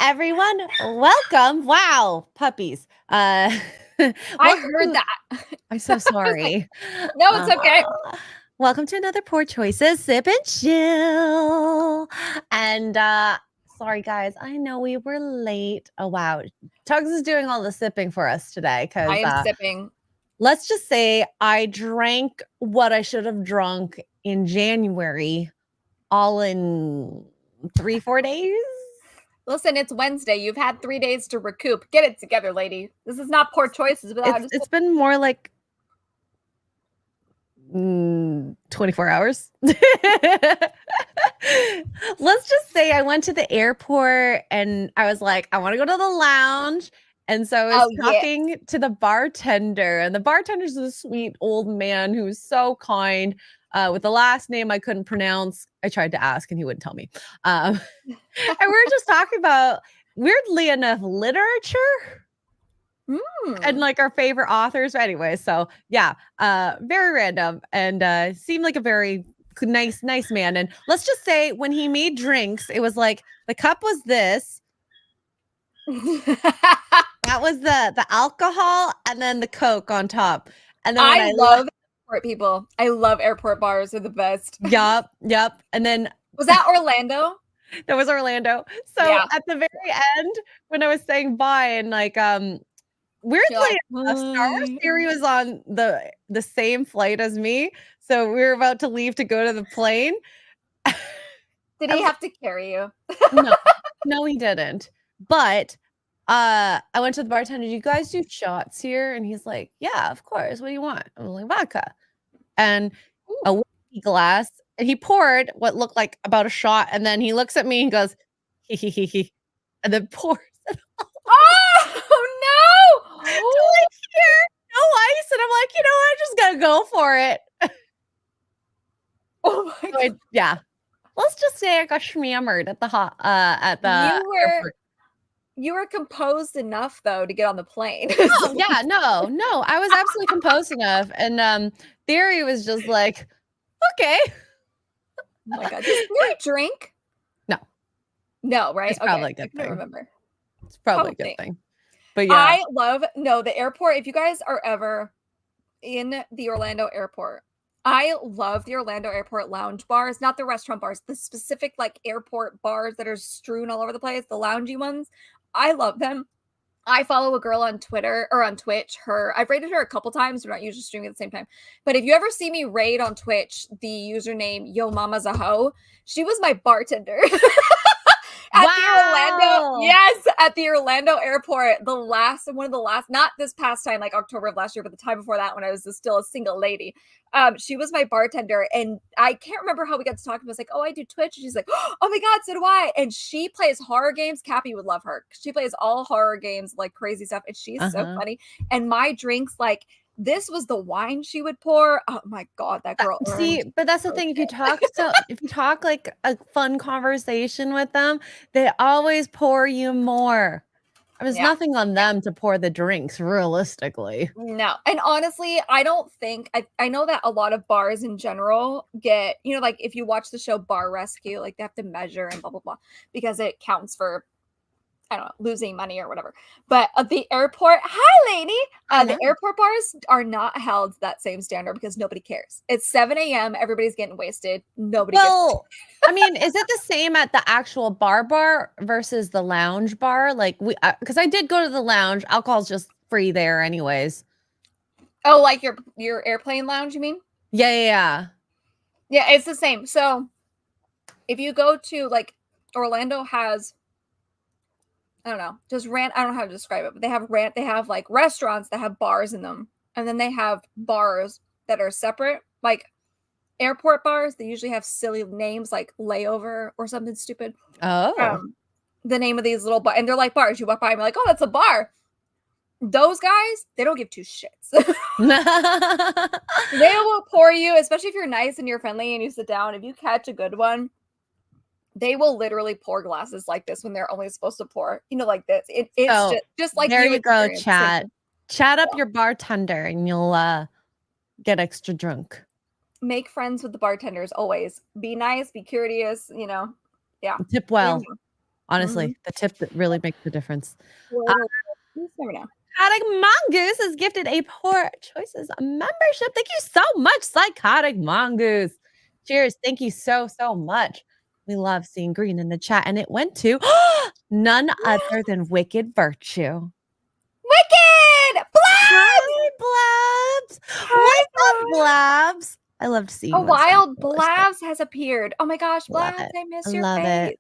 everyone. Welcome. Wow, puppies. I heard that. I'm so sorry. No, it's okay. Welcome to another Poor Choices Sip and Chill. And sorry guys, I know we were late. Oh wow. Tugs is doing all the sipping for us today because I am sipping. Let's just say I drank what I should have drunk in January, all in 3-4 days. Listen, it's Wednesday. You've had 3 days to recoup. Get it together, lady. This is not Poor Choices without It's been more like 24 hours. Let's just say I went to the airport and I was like, I want to go to the lounge. And so I was talking to the bartender, and the bartender's a sweet old man who's so kind, with the last name I couldn't pronounce. I tried to ask and he wouldn't tell me. And we were just talking about, weirdly enough, literature. And like our favorite authors. Anyway, so yeah, very random, and seemed like a very nice man. And let's just say when he made drinks, it was like the cup was this. That was the alcohol, and then the Coke on top. And then I love airport people. I love airport bars. They're the best. Yep. And then was that Orlando? That was Orlando. So at the very end, when I was saying bye, and like weirdly enough, Star Wars Theory was on the same flight as me. So we were about to leave to go to the plane. Did he have to carry you? No, he didn't. But I went to the bartender, do you guys do shots here? And he's like, yeah, of course. What do you want? I'm like, vodka. And a whiskey glass. And he poured what looked like about a shot. And then he looks at me and goes, he, and then pours it all. Oh no! Like, here, no ice. And I'm like, you know what? I'm just gonna go for it. Oh my God. Yeah. Let's just say I got shmammered at the airport. You were composed enough though to get on the plane. Oh yeah, no. I was absolutely composed enough. And Theory was just like, okay. Oh my God. Does Theory drink? No, right? It's probably a good thing. I don't remember. It's probably a good thing. But yeah. I love the airport. If you guys are ever in the Orlando airport, I love the Orlando airport lounge bars, not the restaurant bars, the specific like airport bars that are strewn all over the place, the loungy ones. I love them. I follow a girl on Twitter or on Twitch. I've raided her a couple times. We're not usually streaming at the same time. But if you ever see me raid on Twitch, the username Yo Mama's a Hoe, she was my bartender. At the Orlando airport, one of the last, not this past time, like October of last year, but the time before that when I was still a single lady. She was my bartender, and I can't remember how we got to talking. I was like, oh, I do Twitch. And she's like, oh my God, so do I. And she plays horror games. Cappy would love her. She plays all horror games, like crazy stuff. And she's so funny. And my drinks, like, this was the wine she would pour. Oh my God, that girl. See, but that's the thing. If you talk like a fun conversation with them, they always pour you more. There's nothing on them to pour the drinks, realistically. No. And honestly, I don't think I know that a lot of bars in general get, like if you watch the show Bar Rescue, like they have to measure and blah blah blah because it counts for, I don't know, losing money or whatever. But at the airport, hi lady, the airport bars are not held to that same standard because nobody cares. It's 7 a.m. Everybody's getting wasted. Nobody gets I mean, is it the same at the actual bar versus the lounge bar? Like because I did go to the lounge. Alcohol's just free there anyways. Oh, like your airplane lounge, you mean? Yeah, it's the same. So if you go to, like, Orlando has, I don't know, I don't know how to describe it, but they have like restaurants that have bars in them. And then they have bars that are separate, like airport bars. They usually have silly names like Layover or something stupid. Oh. The name of these little bars, and they're like bars. You walk by and be like, oh, that's a bar. Those guys, they don't give two shits. They will pour you, especially if you're nice and you're friendly and you sit down. If you catch a good one, they will literally pour glasses like this when they're only supposed to pour, like this. It's just like there you go, chat up your bartender and you'll get extra drunk. Make friends with the bartenders always. Be nice, be courteous, Yeah. Tip well. Honestly, the tip that really makes the difference. Well, you just never know. Psychotic Mongoose has gifted a Poor Choices membership. Thank you so much, Psychotic Mongoose. Cheers. Thank you so much. We love seeing green in the chat. And it went to none other than Wicked Virtue. Wicked! Hi, Blabs! What's up, Blabs? I loved seeing a wild Blabs has appeared. Oh my gosh, Blabs, I miss your face.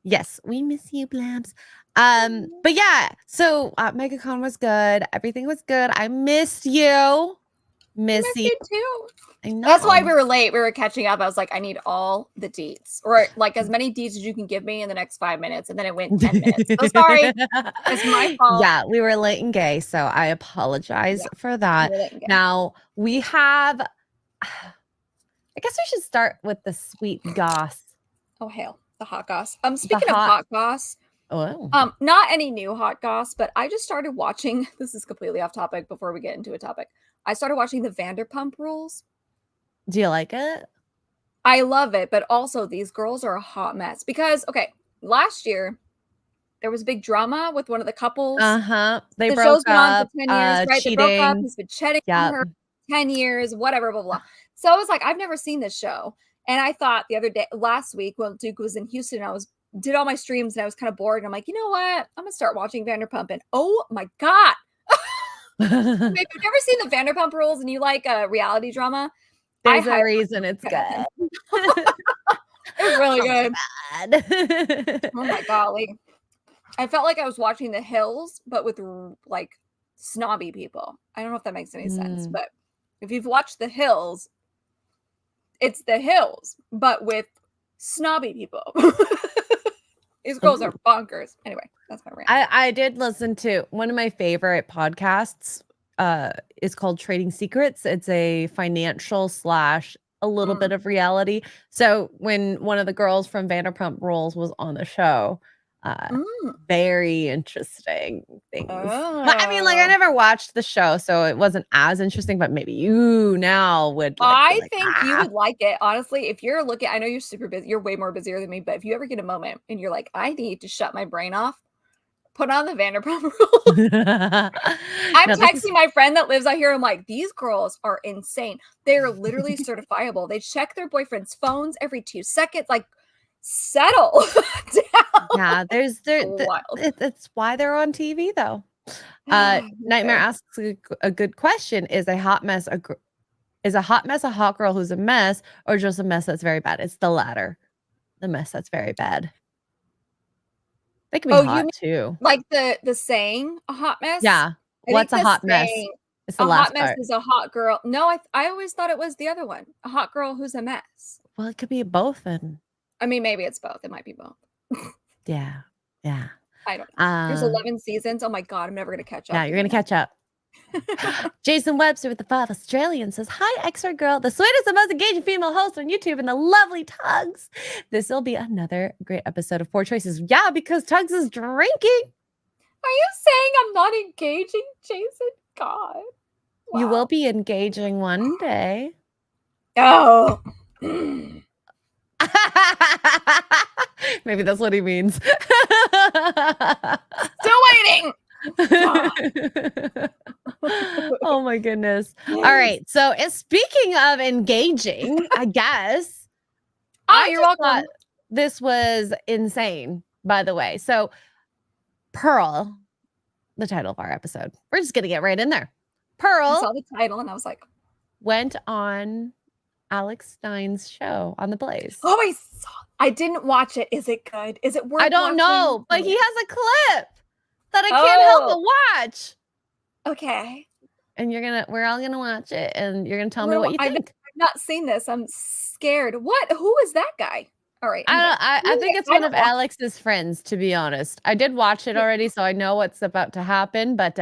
Yes, we miss you, Blabs. But yeah, so MegaCon was good. Everything was good. I missed you. Miss you too. I know. That's why we were late. We were catching up. I was like, I need all the deets, or like as many deets as you can give me in the next 5 minets. And then it went 10 minutes. So sorry. It's my fault. Yeah, we were late and gay. So I apologize for that. Now we have, I guess we should start with the sweet goss. Oh, hell. The hot goss. Speaking of hot goss, not any new hot goss, but I just started watching. This is completely off topic before we get into a topic. I started watching the Vanderpump Rules. Do you like it? I love it, but also these girls are a hot mess because, okay, last year there was a big drama with one of the couples. They broke up. On for 10 years, right? Cheating. They broke up. He's been cheating on her 10 years, whatever, blah, blah. So I was like, I've never seen this show. And I thought the other day, last week, when Duke was in Houston, did all my streams and I was kind of bored. And I'm like, you know what? I'm going to start watching Vanderpump. And oh my God. If you've never seen the Vanderpump Rules and you like reality drama, there's a reason it's good. It's really good. Oh my golly. I felt like I was watching The Hills, but with like snobby people. I don't know if that makes any sense, but if you've watched The Hills, it's The Hills, but with snobby people. These girls are bonkers. Anyway, that's my rant. I did listen to one of my favorite podcasts. Is called Trading Secrets. It's a financial / a little bit of reality. So when one of the girls from Vanderpump Rules was on the show, very interesting things. I mean, like I never watched the show, so it wasn't as interesting, but maybe you now would like, I think you would like it. Honestly, if you're looking, I know you're super busy, you're way more busier than me, but if you ever get a moment and you're like, I need to shut my brain off, put on the Vanderpump Rules. I'm texting my friend that lives out here. I'm like, these girls are insane. They're literally certifiable. They check their boyfriend's phones every 2 seconds. Like, settle down. Yeah, it's why they're on TV though. Nightmare asks a good question: Is a hot mess a hot girl who's a mess, or just a mess that's very bad? It's the latter, the mess that's very bad. They can be hot too. Like the saying, a hot mess? Yeah. What's a hot mess? It's the last part. A hot mess is a hot girl. No, I always thought it was the other one. A hot girl who's a mess. Well, it could be both then. I mean, maybe it's both. It might be both. Yeah. I don't know. There's 11 seasons. Oh my God, I'm never going to catch up. Yeah, you're going to catch up. Jason Webster with the 5 Australian says, hi, X-Ray Girl, the sweetest and most engaging female host on YouTube, and the lovely Tugs. This will be another great episode of Poor Choices. Yeah, because Tugs is drinking. Are you saying I'm not engaging, Jason? God. Wow. You will be engaging one day. Oh. Maybe that's what he means. Still waiting. Oh my goodness. All right. So speaking of engaging, I guess. You're welcome. This was insane, by the way. So Pearl, the title of our episode. We're just gonna get right in there. Pearl. I saw the title and I was like, went on Alex Stein's show on The Blaze. Oh, I didn't watch it. Is it good? Is it worth I don't know, but he has a clip that I can't help but watch. Okay. And we're all gonna watch it, and you're gonna tell me what you think. I've not seen this. I'm scared. What? Who is that guy? All right. I think it's one of Alex's friends, to be honest. I did watch it already, so I know what's about to happen. But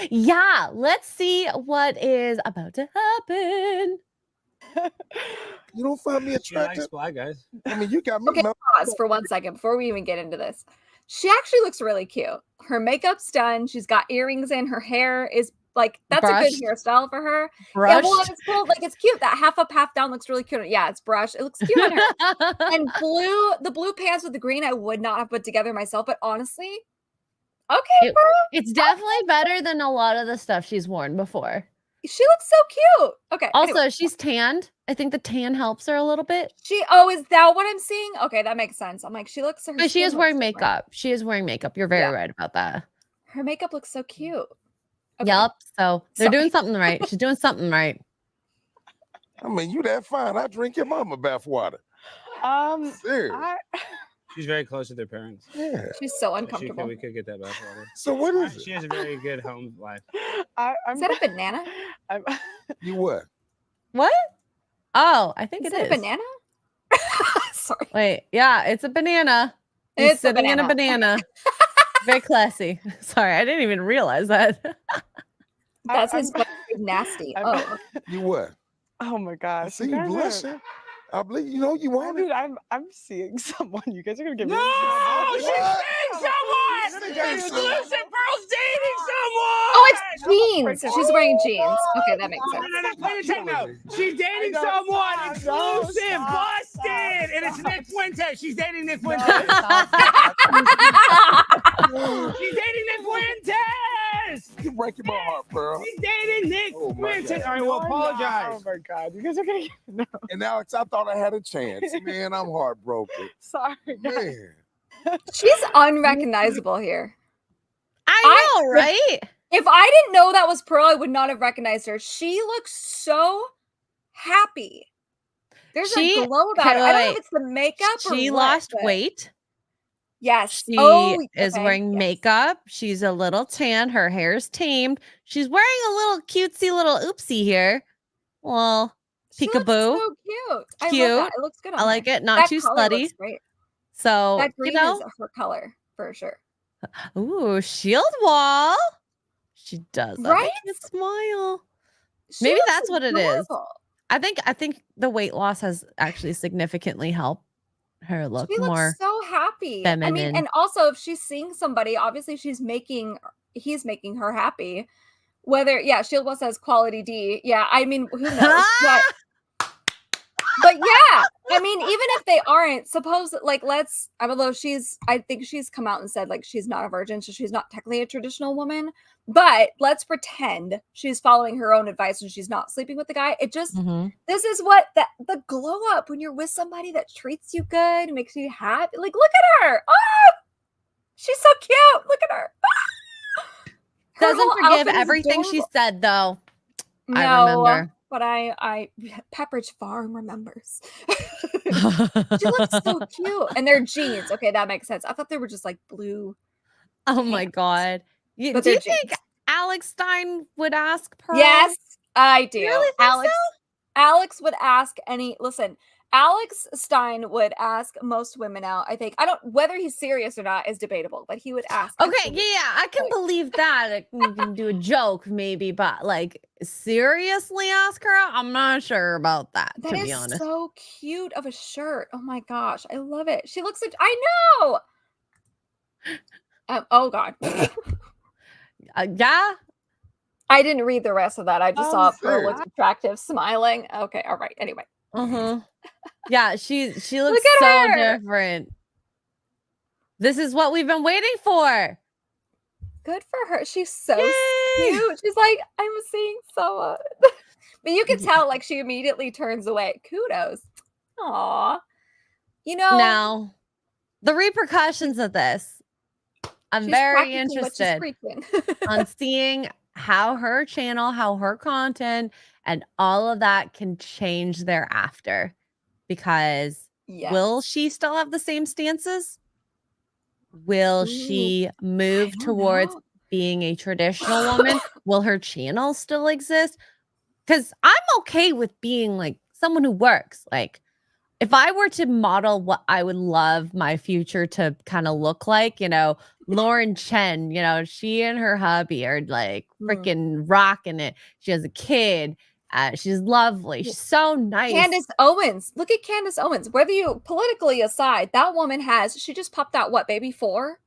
yeah, let's see what is about to happen. You don't find me attractive? Nice guys. I mean, you got me. Okay, pause for 1 second before we even get into this. She actually looks really cute. Her makeup's done. She's got earrings in. Her hair is Like that's a good hairstyle for her. Brushed. Yeah, well, it's cool. Like it's cute. That half up, half down looks really cute. Yeah, it's brushed. It looks cute on her. And the blue pants with the green, I would not have put together myself. But honestly, okay, bro. It's definitely better than a lot of the stuff she's worn before. She looks so cute. Okay. Also, anyway. she's tanned. I think the tan helps her a little bit. Is that what I'm seeing? Okay, that makes sense. I'm like, she looks. But she is wearing makeup. She is wearing makeup. You're very right about that. Her makeup looks so cute. Okay. Yep. So they're doing something right. She's doing something right. I mean, you that fine. I drink your mama bath water. She's very close to their parents. Yeah. She's so uncomfortable. We could get that bath water. So what is it? She has a very good home life. Is that a banana? You what? What? Oh, I think is it is. A banana? Sorry. Wait, yeah, it's a banana. He's sitting in a banana. Very classy. Sorry, I didn't even realize that. That's his nasty. Oh. You what? Oh my gosh. I see you blushing. I believe you know you want it. I'm seeing someone. You guys are gonna give me. No, she's dating someone. Exclusive Pearl's dating someone. Oh, it's jeans. She's wearing jeans. Okay, that makes sense. No, play the tape now. She's dating someone. Exclusive, busted, and it's Nick Fuentes. She's dating Nick Fuentes. She's dating Nick Fuentes. You're breaking my heart, Pearl. She's dating Nick Fuentes. All right, well, apologize. Oh my God, you guys are gonna. No. And Alex, I thought I had a chance. Man, I'm heartbroken. Sorry, man. She's unrecognizable here. I know, right? If I didn't know that was Pearl, I would not have recognized her. She looks so happy. There's a glow about her. I don't know if it's the makeup or she what, lost weight. Yes. She is wearing makeup. She's a little tan. Her hair's tamed. She's wearing a little cutesy little oopsie here. Well, peekaboo. So cute. I love that. It looks good on I like her. it. Not that too color slutty. Looks great. So, that green is her color for sure. Ooh, shield wall. She does. Right? A smile. Maybe that's what it is. I think the weight loss has actually significantly helped her look more so happy. feminine. I mean, and also if she's seeing somebody, obviously he's making her happy. Whether Shield Wall says quality D. Yeah, I mean, who knows? But yeah, I mean, even if they aren't, suppose like although I think she's come out and said like she's not a virgin, so she's not technically a traditional woman. But let's pretend she's following her own advice and she's not sleeping with the guy. It just this is what the glow up when you're with somebody that treats you good, makes you happy. Like, look at her. Oh, she's so cute. Look at her. Doesn't forgive everything she said though. No, I remember. But I Pepperidge Farm remembers. She looks so cute. And they're jeans. Okay, that makes sense. I thought they were just like blue. Oh my God. Do you think Alex Stein would ask Pearl? Yes, I do. You really think Alex would ask Alex Stein would ask most women out. I think whether he's serious or not is debatable, but he would ask. Okay, yeah, I can believe that. You can do a joke maybe, but like seriously ask her out, I'm not sure about that. That to be honest, so cute of a shirt. Oh my gosh, I love it. She looks like I know. Oh God. Yeah. I didn't read the rest of that. I just saw Pearl looks attractive, smiling. Okay, all right. Anyway. Yeah, she looks so different. This is what we've been waiting for. Good for her. She's so cute. She's like, I'm seeing someone. But you can tell like she immediately turns away. Kudos. Aw. Now the repercussions of this. I'm very interested on seeing how her channel, how her content, and all of that can change thereafter. Because will she still have the same stances? Will she move towards being a traditional woman? Will her channel still exist? Because I'm okay with being like someone who works. Like, if I were to model what I would love my future to kind of look like, Lauren Chen, she and her hubby are like freaking rocking it. She has a kid. She's lovely. She's so nice. Candace Owens. Look at Candace Owens. Whether you politically aside, that woman she just popped out baby 4?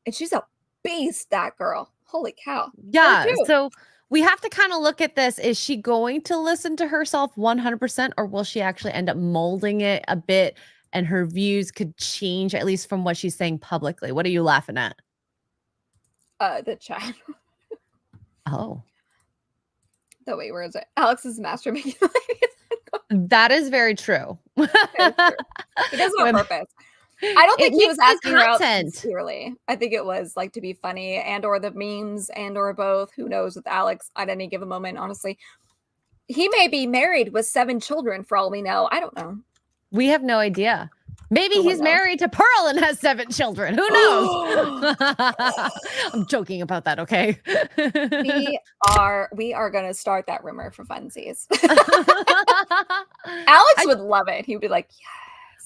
And she's a beast, that girl. Holy cow. Yeah. So we have to kind of look at this. Is she going to listen to herself 100%, or will she actually end up molding it a bit and her views could change, at least from what she's saying publicly? What are you laughing at? The chat. Oh. The wait, where is it? Alex is masturbating. That is very true. He does it on purpose. I don't think he was asking her out sincerely. I think it was like to be funny and or the memes and or both. Who knows with Alex at any given moment, honestly. He may be married with 7 children for all we know. I don't know. We have no idea. Maybe he's married to Pearl and has 7 children. Who knows? I'm joking about that, okay? we are going to start that rumor for funsies. Alex would love it. He would be like, yes.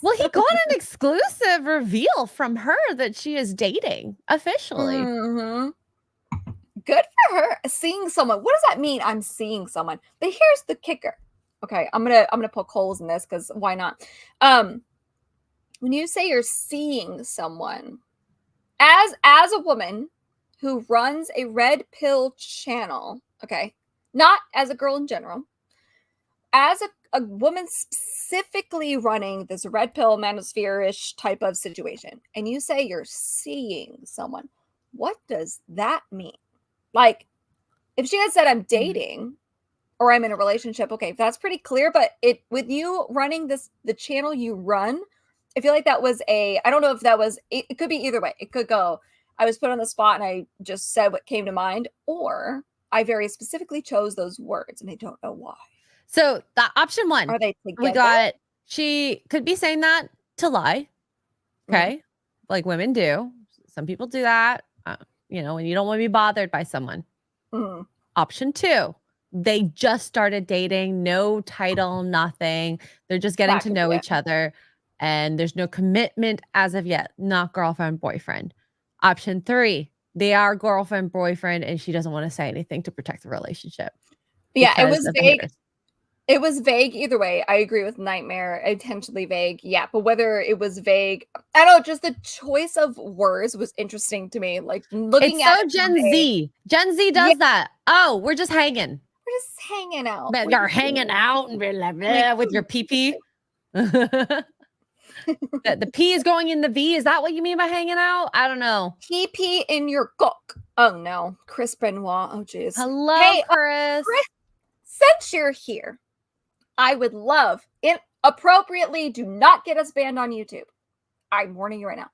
Well, he got an exclusive reveal from her that she is dating officially. Mm-hmm. Good for her. Seeing someone. What does that mean? I'm seeing someone. But here's the kicker. Okay, I'm gonna poke holes in this because why not? When you say you're seeing someone, as a woman who runs a red pill channel, okay, not as a girl in general, as a woman specifically running this red pill manosphere-ish type of situation, and you say you're seeing someone, what does that mean? Like, if she had said I'm dating or I'm in a relationship, okay, that's pretty clear. But with you running the channel you run, I feel like that was I don't know if that was, it could be either way. It could go, I was put on the spot and I just said what came to mind, or I very specifically chose those words and I don't know why. So the option 1, are they together? We got, she could be saying that to lie. Okay. Like women do. Some people do that, when you don't want to be bothered by someone. Option 2, they just started dating, no title, nothing. They're just getting to know each other and there's no commitment as of yet, not girlfriend, boyfriend. Option 3, they are girlfriend, boyfriend, and she doesn't want to say anything to protect the relationship. Yeah, it was vague. It was vague either way. I agree with Nightmare. Intentionally vague. Yeah, but whether it was vague, I don't know, just the choice of words was interesting to me. Like looking at Gen Z. Gen Z does that. Oh, we're just hanging. We're just hanging out. You're hanging out and we're like, with your pee-pee. The P is going in the V. Is that what you mean by hanging out? I don't know. Pee in your cock. Oh no. Chris Benoit. Oh jeez. Hello, hey, Chris. Chris. Since you're here, I would love it. Appropriately, do not get us banned on YouTube. I'm warning you right now.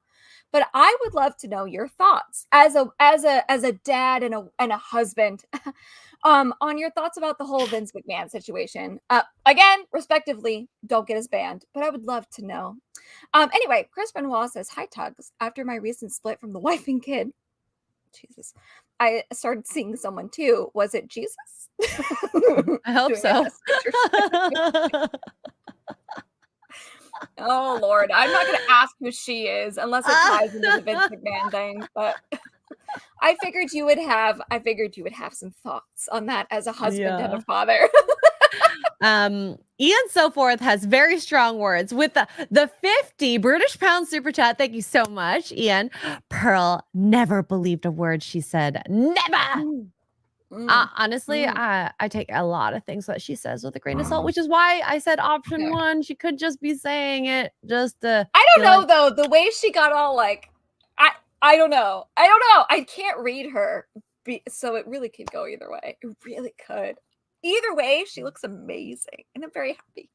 But I would love to know your thoughts as a dad and a husband on your thoughts about the whole Vince McMahon situation. Again, respectively, don't get us banned, but I would love to know. Anyway, Chris Benoit says, hi, Tugs. After my recent split from the wife and kid, Jesus, I started seeing someone too. Was it Jesus? I hope so. Oh Lord, I'm not going to ask who she is unless it ties into the Vince McMahon thing. But I figured you would have some thoughts on that as a husband and a father. Ian So Forth has very strong words with the 50 British pound super chat. Thank you so much, Ian. Pearl never believed a word she said. Never. Honestly, I take a lot of things that she says with a grain of salt, which is why I said option 1. She could just be saying it just to. I don't know though. The way she got all like, I don't know. I can't read her, so it really could go either way. It really could. Either way, she looks amazing, and I'm very happy.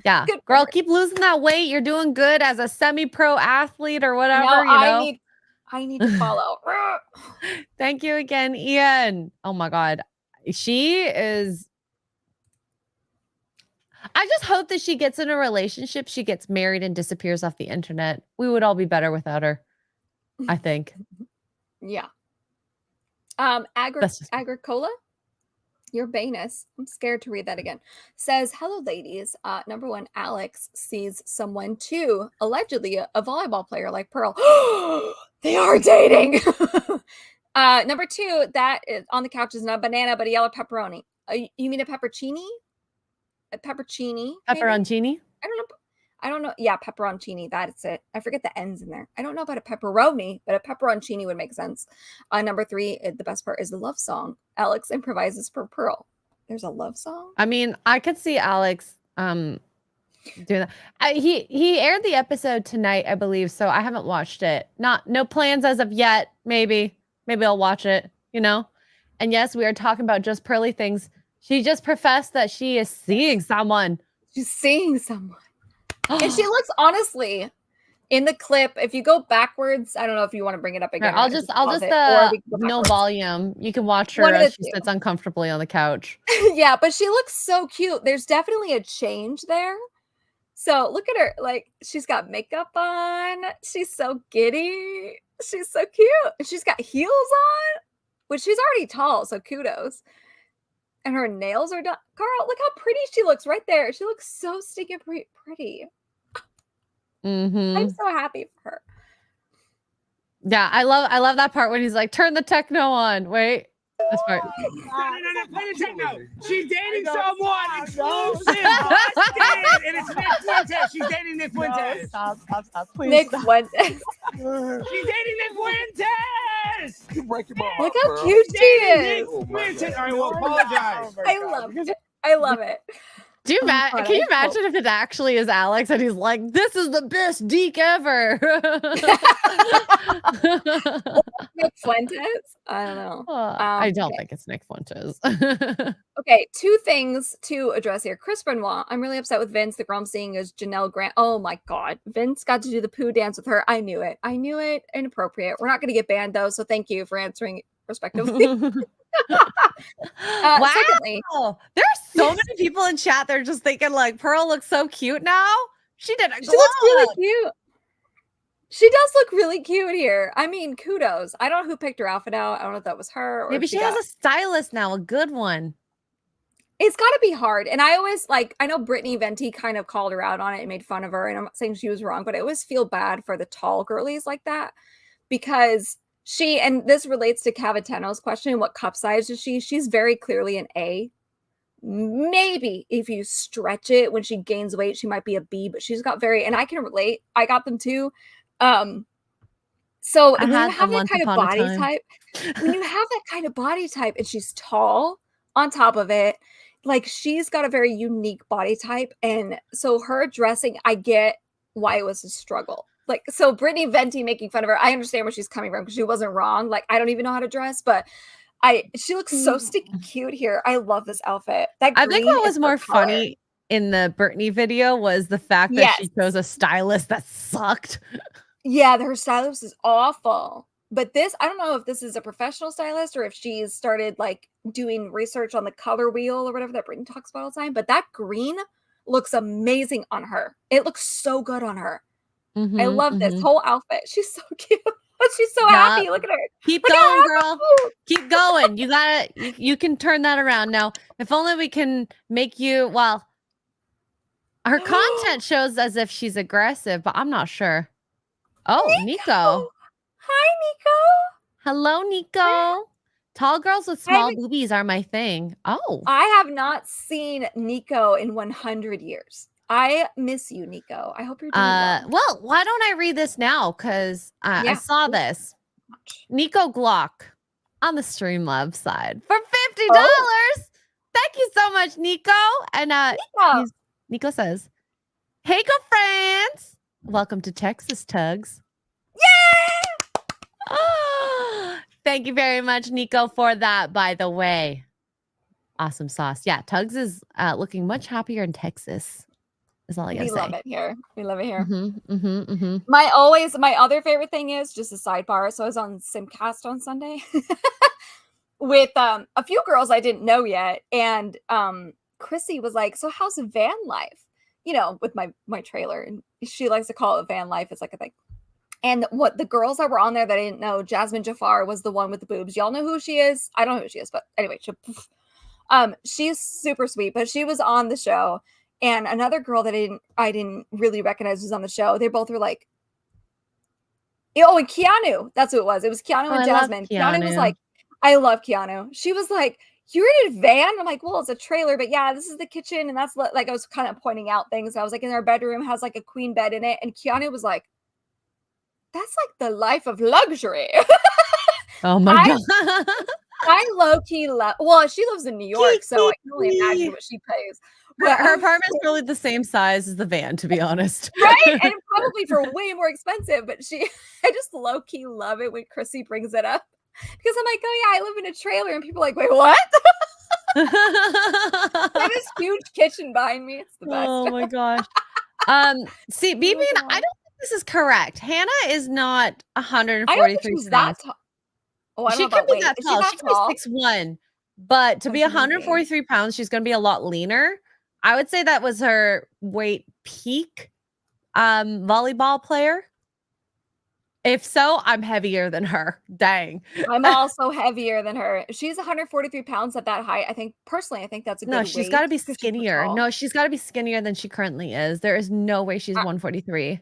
Yeah, girl, keep losing that weight. You're doing good as a semi-pro athlete or whatever. No, I need to follow. Thank you again, Ian. Oh my God, she is. I just hope that she gets in a relationship, she gets married, and disappears off the internet. We would all be better without her, I think. Yeah. Agricola. Your Banus, I'm scared to read that again, says, hello, ladies. Number 1, Alex sees someone too, allegedly a volleyball player like Pearl. They are dating. Number 2, that is on the couch is not a banana, but a yellow pepperoni. You mean a peppercini? A peppercini? Pepperoncini? I don't know. I don't know. Yeah, pepperoncini. That's it. I forget the N's in there. I don't know about a pepperoni, but a pepperoncini would make sense. Number 3, the best part is the love song. Alex improvises for Pearl. There's a love song? I mean, I could see Alex doing that. He aired the episode tonight, I believe, so I haven't watched it. No plans as of yet. Maybe I'll watch it, you know? And yes, we are talking about just Pearly things. She just professed that she is seeing someone. She's seeing someone. And she looks, honestly, in the clip, if you go backwards, I don't know if you want to bring it up again. Right, I'll just no volume. You can watch her as she sits uncomfortably on the couch. Yeah, but she looks so cute. There's definitely a change there. So look at her. Like, she's got makeup on. She's so giddy. She's so cute. She's got heels on, which she's already tall, so kudos. And her nails are done. Carl, look how pretty she looks right there. She looks so stinking pretty. I'm so happy for her. Yeah, I love that part when he's like, turn the techno on. Wait, this part. No, play the techno. She's dating someone exclusive, Boston, and it's Nick Fuentes. She's dating Nick Fuentes. Stop, please. Nick Stop. Fuentes. She's dating Nick Fuentes. You break your Look how cute she is. Nick Fuentes. All right, well, apologize. I love it. I love it. Can you imagine if it actually is Alex and he's like, this is the best Deke ever? Nick Fuentes? I don't know. I don't think it's Nick Fuentes. Okay, 2 things to address here. Chris Benoit. I'm really upset with Vince. The girl I'm seeing is Janelle Grant. Oh my God. Vince got to do the poo dance with her. I knew it. Inappropriate. We're not going to get banned though, so thank you for answering respectively. Wow. Secondly, there are so many people in chat. They're just thinking like, Pearl looks so cute now. She did a she looks really cute. She does look really cute here. I mean, kudos. I don't know who picked her outfit out. I don't know if that was her or maybe she has a stylist now, a good one. It's got to be hard. And I always I know Brittany Venti kind of called her out on it and made fun of her. And I'm not saying she was wrong, but I always feel bad for the tall girlies like that because and this relates to Cavateno's question, what cup size is she? She's very clearly an A. Maybe if you stretch it when she gains weight, she might be a B, but she's got and I can relate. I got them too. So when you have that kind of body type, and she's tall on top of it, like she's got a very unique body type. And so her dressing, I get why it was a struggle. Like, so Brittany Venti making fun of her, I understand where she's coming from because she wasn't wrong. Like, I don't even know how to dress, but she looks so sticky cute here. I love this outfit. I think what was more funny in the Brittany video was the fact that she chose a stylist that sucked. Yeah, her stylist is awful. But this, I don't know if this is a professional stylist or if she's started like doing research on the color wheel or whatever that Brittany talks about all the time. But that green looks amazing on her. It looks so good on her. I love this whole outfit. She's so cute. She's so happy. Look at her. Keep going, girl. Keep going. You can turn that around. Now, if only we can make you, well, her content shows as if she's aggressive, but I'm not sure. Oh, Nico. Hi, Nico. Hello, Nico. Tall girls with small boobies are my thing. Oh. I have not seen Nico in 100 years. I miss you, Nico. I hope you're doing well. Well, why don't I read this now? Because I saw this. Nico Glock on the Streamlabs side for $50. Thank you so much, Nico. And Nico says, "Hey, girlfriends. Welcome to Texas, Tugs." Yay! Oh, thank you very much, Nico, for that, by the way. Awesome sauce. Yeah, Tugs is looking much happier in Texas. Is all I gotta say. We love it here. We love it here. My My other favorite thing is just a sidebar. So I was on Simcast on Sunday with a few girls I didn't know yet. And Chrissy was like, "So how's van life?" You know, with my trailer. And she likes to call it van life. It's like a thing. And what the girls that were on there that I didn't know, Jasmine Jafar was the one with the boobs. Y'all know who she is? I don't know who she is, but anyway, she's super sweet, but she was on the show. And another girl that I didn't really recognize was on the show. They both were like, oh, and Keanu. That's who it was. It was Keanu and Jasmine. Keanu was like, I love Keanu. She was like, "You're in a van?" I'm like, "Well, it's a trailer, but yeah, this is the kitchen." And that's like, I was kind of pointing out things. I was like, in our bedroom has like a queen bed in it. And Kiana was like, "That's like the life of luxury." Oh my God. I low key love. Well, she lives in New York, so I can only imagine what she pays. But Her apartment's probably the same size as the van, to be honest. right, and probably for way more expensive. But I just low key love it when Chrissy brings it up because I'm like, "Oh yeah, I live in a trailer," and people are like, "Wait, what?" I have this huge kitchen behind me. It's the best. Oh my gosh. See, BB, I don't think this is correct. Hannah is not I don't think 143 she's that pounds. tall. Oh, I don't She know could about be weight. that Is tall. she She that could tall? be 6'1", but to be That's amazing. 143 pounds, she's going to be a lot leaner. I would say that was her weight peak volleyball player. If so, I'm heavier than her. Dang. I'm also heavier than her. She's 143 pounds at that height. I think personally, I think that's a good No, weight. she's got to be 'cause she's so skinnier. tall. No, she's got to be skinnier than she currently is. There is no way she's 143.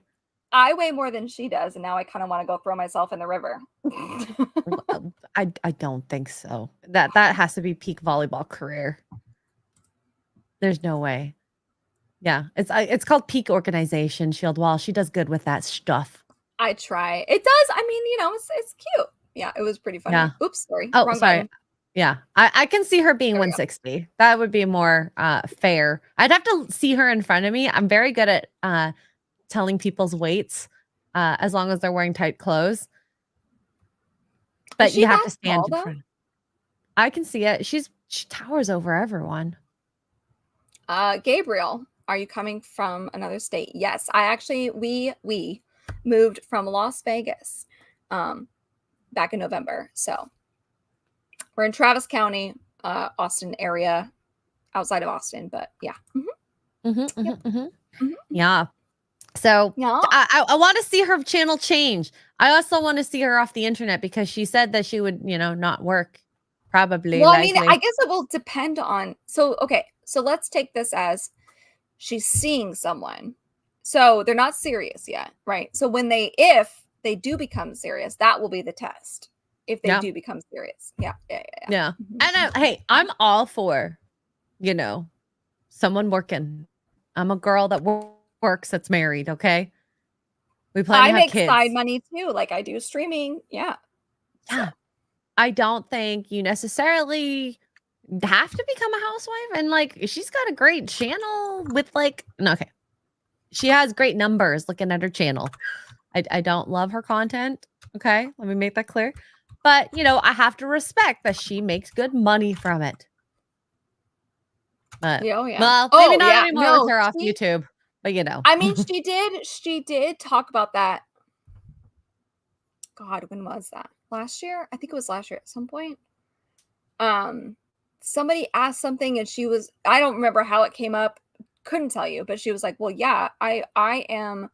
I weigh more than she does, and now I kind of want to go throw myself in the river. I don't think so. That has to be peak volleyball career. There's no way. Yeah, it's called peak organization. Shield Wall. She does good with that stuff. I try. It does. I mean, it's cute. Yeah, it was pretty funny. Yeah. Oops, sorry. Oh, Wrong sorry. button. Yeah, I can see her being There we go. 160. That would be more fair. I'd have to see her in front of me. I'm very good at telling people's weights as long as they're wearing tight clothes. But she you have that to stand tall, in though? front. I can see it. She towers over everyone. Gabriel, are you coming from another state? Yes, I actually we moved from Las Vegas back in November. So we're in Travis County, Austin area, outside of Austin, but yeah. Yeah. So Yeah. I want to see her channel change. I also want to see her off the internet because she said that she would, not work. Probably. Well, likely. I mean, I guess it will depend on. So, okay. So let's take this as she's seeing someone. So they're not serious yet, right? So if they do become serious, that will be the test. If they do become serious. Yeah. Yeah. And hey, I'm all for, someone working. I'm a girl that works that's married, okay? We plan to have make kids. side money too, like I do streaming. Yeah. Yeah. I don't think you necessarily have to become a housewife. And she's got a great channel with okay. She has great numbers looking at her channel. I don't love her content. Okay. Let me make that clear. But, I have to respect that she makes good money from it. But, yeah. well, maybe not anymore with her off YouTube. But, I mean, she did talk about that. God, when was that? Last year? I think it was last year at some point. Somebody asked something and I don't remember how it came up. Couldn't tell you, but she was like, well, yeah, I am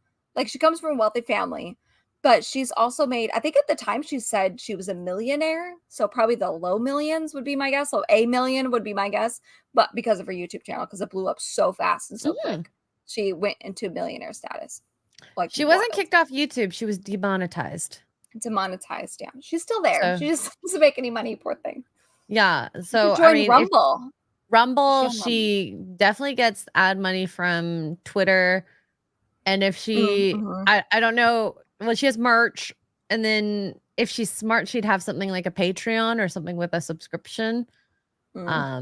she comes from a wealthy family, but she's also made, I think at the time she said she was a millionaire. So probably the low millions would be my guess. So $1 million would be my guess, but because of her YouTube channel, because it blew up so fast and so quick, she went into millionaire status. She wasn't kicked off YouTube. She was demonetized. Demonetized. Yeah. She's still there. So, she just doesn't make any money, poor thing. Yeah. So I mean, Rumble. She definitely gets ad money from Twitter. And if she, I don't know, well, she has merch. And then if she's smart, she'd have something like a Patreon or something with a subscription. So I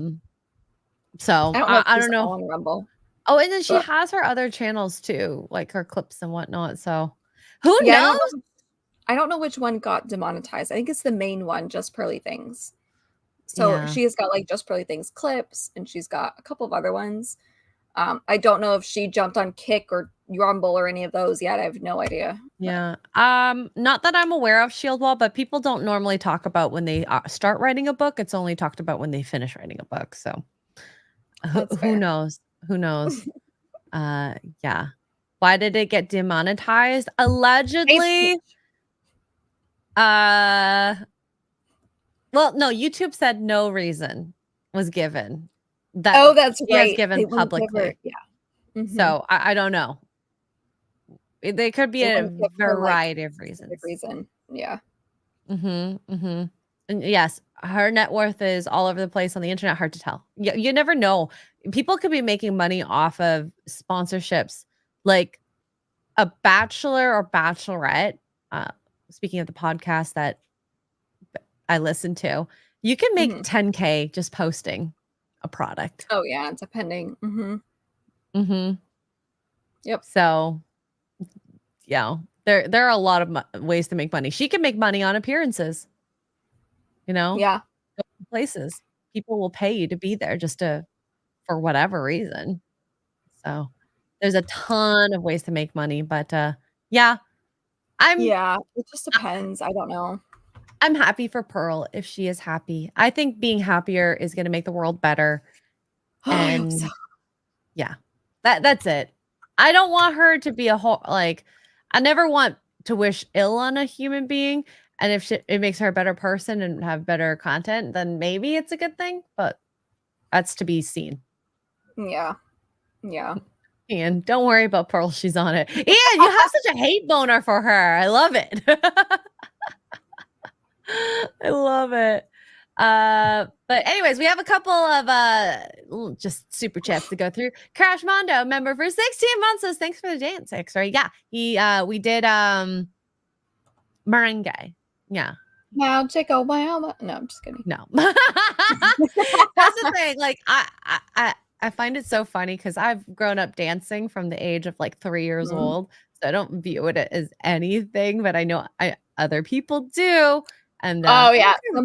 don't know. On Rumble. Oh, and then she has her other channels too, like her clips and whatnot. So who knows? I don't know which one got demonetized. I think it's the main one, Just Pearly Things. So she has got Just Pearly Things clips, and she's got a couple of other ones. I don't know if she jumped on Kick or Rumble or any of those yet. I have no idea. Yeah. Not that I'm aware of, Shield Wall, but people don't normally talk about when they start writing a book. It's only talked about when they finish writing a book. So who knows? Who knows? Yeah. Why did it get demonetized? Allegedly. Well, no, YouTube said no reason was given. That's right. Has given publicly. So I don't know. There could be a variety of reasons. Yeah. And yes, her net worth is all over the place on the internet. Hard to tell. You never know. People could be making money off of sponsorships, like a bachelor or bachelorette. Speaking of the podcast that I listen to, you can make 10K just posting a product. Oh yeah, depending. Yep. So, yeah, there are a lot of ways to make money. She can make money on appearances. Yeah. Places people will pay you to be there just for whatever reason. So there's a ton of ways to make money, but yeah, it just depends. I don't know. I'm happy for Pearl if she is happy. I think being happier is going to make the world better. And yeah, that's it. I don't want her to be I never want to wish ill on a human being. And if it makes her a better person and have better content, then maybe it's a good thing. But that's to be seen. Yeah. Ian, don't worry about Pearl. She's on it. Ian, you have such a hate boner for her. I love it. I love it. But anyways, we have a couple of just super chats to go through. Crash Mondo, member for 16 months, says thanks for the dance. Right? Yeah, we did merengue. Yeah. Now take a while. No, I'm just kidding. No. That's the thing. Like I find it so funny because I've grown up dancing from the age of like 3 years old. So I don't view it as anything, but I know other people do. And some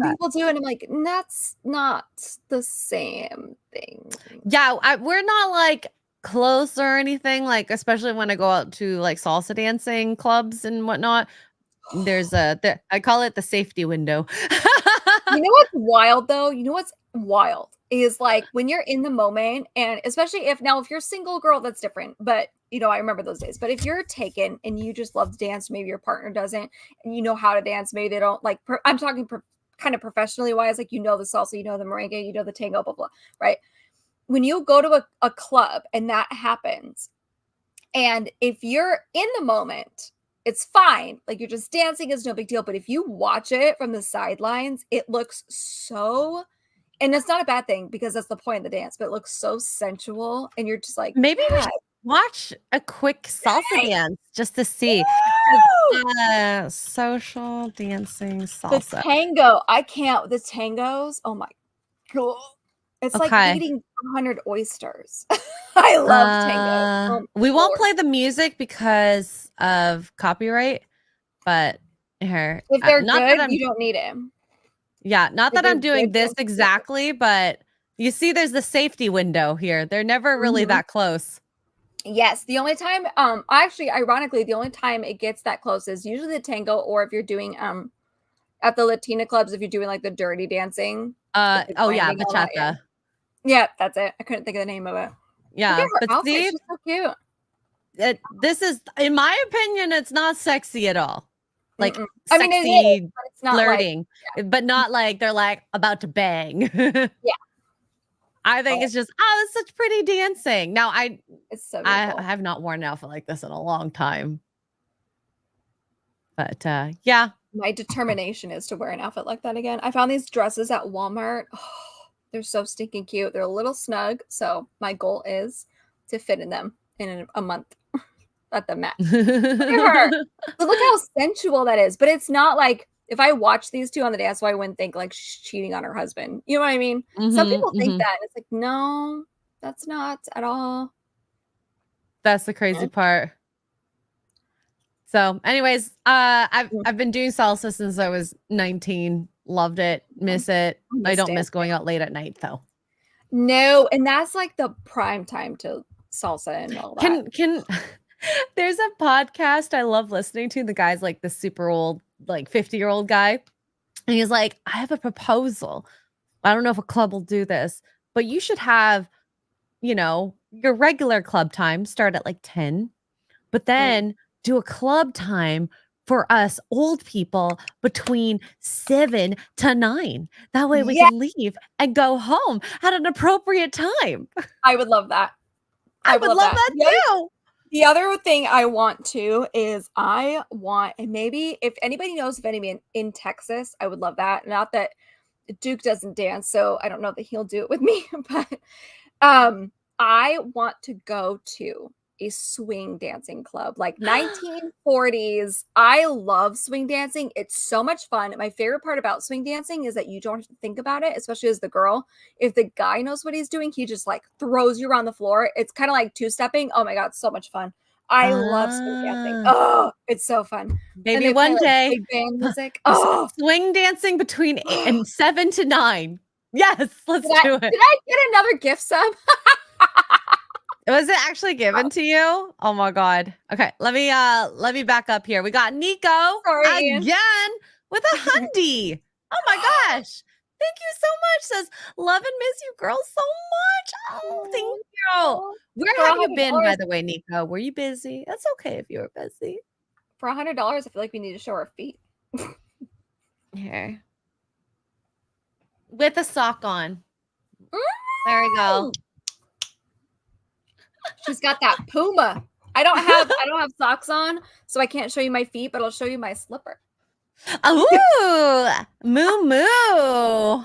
people do, and I'm like, that's not the same thing. Yeah, we're not like close or anything. Like, especially when I go out to like salsa dancing clubs and whatnot. There's I call it the safety window. You know what's wild though? You know what's wild is like when you're in the moment, and especially if you're a single girl, that's different. But I remember those days. But if you're taken and you just love to dance, maybe your partner doesn't, and you know how to dance, maybe they don't. Like I'm talking kind of professionally wise, like the salsa, the merengue, the tango, blah blah, right? When you go to a club and that happens, and if you're in the moment, it's fine. Like you're just dancing, is no big deal. But if you watch it from the sidelines, it looks so, and it's not a bad thing because that's the point of the dance, but it looks so sensual. And you're just like, maybe we should watch a quick salsa dance just to see. Social dancing salsa. The tango. I can't. The tangos. Oh my God. It's like eating 100 oysters. I love tango. We won't play the music because of copyright, but here, if they're good, you don't need it. Yeah, not that I'm doing this exactly, but you see, there's the safety window here. They're never really that close. Yes, the only time, ironically, the only time it gets that close is usually the tango, or if you're doing at the Latina clubs, if you're doing like the dirty dancing. Bachata. Yeah, that's it. I couldn't think of the name of it. Yeah, but Steve, she's so cute. This is, in my opinion, it's not sexy at all. Like sexy, I mean, it is, but it's not flirting, but not like they're like about to bang. Yeah. I think it's just, it's such pretty dancing. Now it's so I have not worn an outfit like this in a long time. But yeah. My determination is to wear an outfit like that again. I found these dresses at Walmart. Oh, they're so stinking cute. They're a little snug. So my goal is to fit in them in a month at the max. Look at her. But look how sensual that is. But it's not like, if I watch these two on the dance floor, I wouldn't think like she's cheating on her husband. You know what I mean? Some people think that. And it's like, no, that's not at all. That's the crazy part. So anyways, I've been doing salsa since I was 19. Loved it. Miss it. I don't miss going out late at night though. No, and that's like the prime time to salsa and all that. Can there's a podcast I love listening to. The guy's like the super old, like 50-year-old guy. And he's like, I have a proposal. I don't know if a club will do this, but you should have, your regular club time start at like 10, but then do a club time for us old people between 7 to 9. That way we can leave and go home at an appropriate time. I would love that. I would love that too. The other thing I want to is and maybe if anybody knows of any in Texas, I would love that. Not that Duke doesn't dance, so I don't know that he'll do it with me, but I want to go to a swing dancing club, like 1940s. I love swing dancing. It's so much fun. My favorite part about swing dancing is that you don't have to think about it, especially as the girl. If the guy knows what he's doing, he just like throws you around the floor. It's kind of like two-stepping. Oh my God, so much fun. I love swing dancing. Oh, it's so fun. Maybe one day. Big band music. Oh, swing dancing between 7 to 9. Yes, let's do it. Did I get another gift sub? Was it actually given to you? Oh my God. Okay, let me back up here. We got Nico again with a hundy. Oh my gosh. Thank you so much. Says, love and miss you girls so much. Oh, thank you. Where have you been, by the way, Nico? Were you busy? That's okay if you were busy. For $100, I feel like we need to show our feet. Here. With a sock on. There we go. She's got that Puma. I don't have socks on, so I can't show you my feet, but I'll show you my slipper. Ooh, moo moo.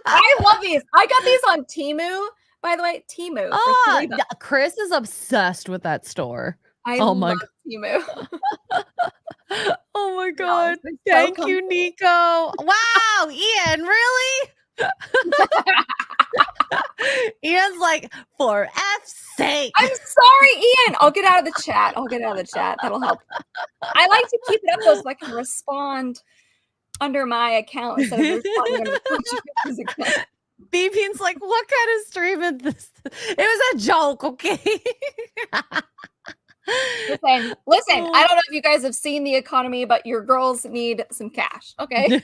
I love these. I got these on Temu, by the way. Temu. Oh, Chris is obsessed with that store. I love Temu. Oh my God. Thank you, Nico. Wow, Ian, really? Ian's like, for F's sake. I'm sorry, Ian. I'll get out of the chat. That'll help. I like to keep it up though so I can respond under my account instead of responding under the account. BP's like, what kind of stream is this? It was a joke, okay? Listen, I don't know if you guys have seen the economy, but your girls need some cash, okay?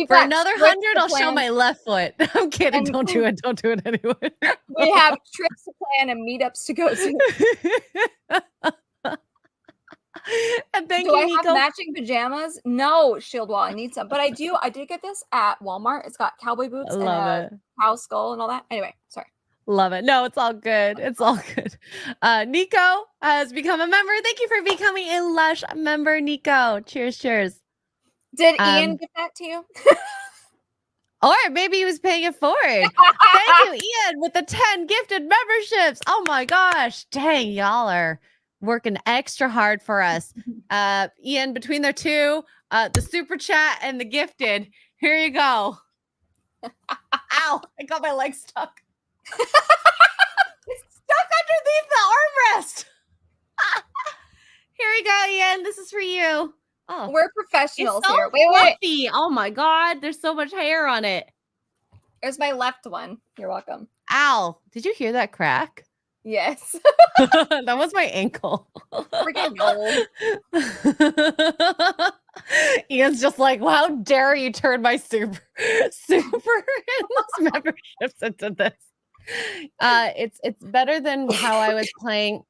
For another 100, I'll show my left foot. I'm kidding. Don't do it. Don't do it anyway. We have trips to plan and meetups to go to. And thank do you, I Nico. have matching pajamas? No, Shield Wall. I need some, but I did get this at Walmart. It's got cowboy boots and a cow skull and all that. Anyway, sorry. Love it. No, it's all good. It's all good. Nico has become a member. Thank you for becoming a Lush member, Nico. Cheers, cheers. Did Ian give that to you? Or maybe he was paying it forward. Thank you, Ian, with the 10 gifted memberships. Oh my gosh. Dang, y'all are working extra hard for us. Ian, between the two, the super chat and the gifted, here you go. Ow, I got my leg stuck. It's stuck underneath the armrest. Here you go, Ian. This is for you. Oh, we're professionals it's so here. Wait. Oh my God, there's so much hair on it. There's my left one. You're welcome. Ow! Did you hear that crack? Yes. That was my ankle. Freaking old. Ian's just like, well, how dare you turn my super memberships into this? It's better than how I was playing.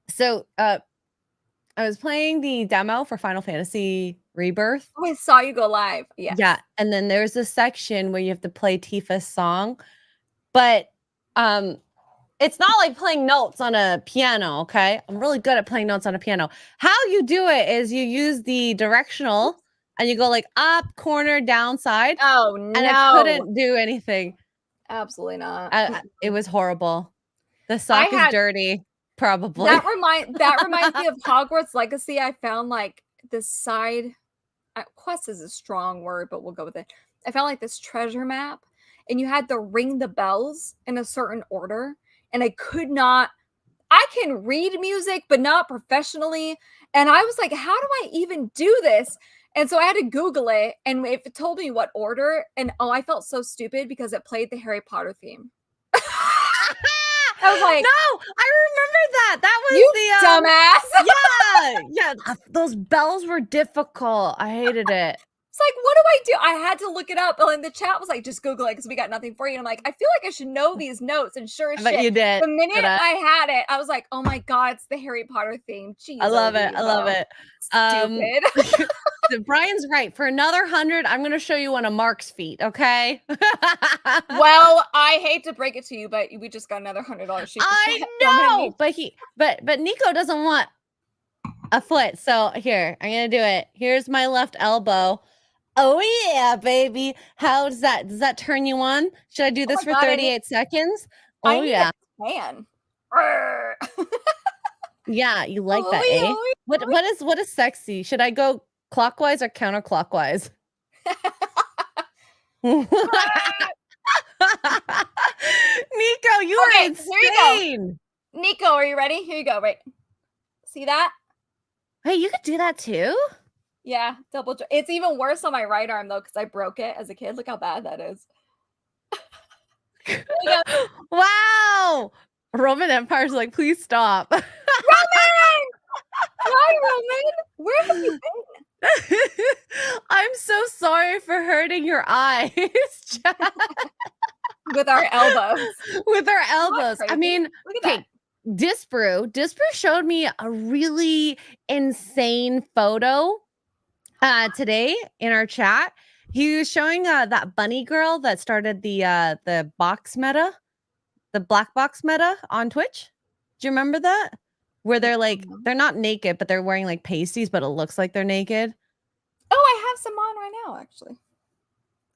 So I was playing the demo for Final Fantasy Rebirth. Oh, I saw you go live. Yeah. Yeah. And then there's a section where you have to play Tifa's song. But it's not like playing notes on a piano, okay? I'm really good at playing notes on a piano. How you do it is you use the directional and you go like up, corner, down, side. Oh, no. And I couldn't do anything. Absolutely not. It was horrible. The sock is dirty. Probably. That reminds me of Hogwarts Legacy. I found like this side quest is a strong word, but we'll go with it. I found like this treasure map, and you had to ring the bells in a certain order, and I can read music, but not professionally. And I was like, how do I even do this? And so I had to Google it, and it told me what order, and I felt so stupid because it played the Harry Potter theme. I was like, no, I remember that. That was you dumbass. Yeah. Those bells were difficult. I hated it. It's like, what do I do? I had to look it up. And the chat was like, just Google it because we got nothing for you. And I'm like, I feel like I should know these notes. And sure as shit, you did. The minute I had it, I was like, oh my God, it's the Harry Potter theme. Jeez, I love it. I love it. Stupid. Brian's right. For another 100, I'm going to show you one of Mark's feet, okay? Well, I hate to break it to you, but we just got another $100 sheet. I know, but Nico doesn't want a foot. So here, I'm going to do it. Here's my left elbow. Oh yeah, baby. How does that turn you on? Should I do this for 38 seconds? Oh yeah. Man. Yeah, you like that, eh? What is sexy? Should I go clockwise or counterclockwise? Nico, you are insane. Nico, are you ready? Here you go. Right. See that? Hey, you could do that too? Yeah, double. It's even worse on my right arm though, because I broke it as a kid. Look how bad that is. Wow. Roman Empire's like, please stop. Roman! Hi, Roman. Where have you been? I'm so sorry for hurting your eyes. With our elbows. With our elbows. I mean, look at that. Disbrew showed me a really insane photo today in our chat. He was showing that bunny girl that started the box meta, the black box meta on Twitch. Do you remember that? Where they're like, they're not naked, but they're wearing like pasties, but it looks like they're naked. Oh, I have some on right now, actually.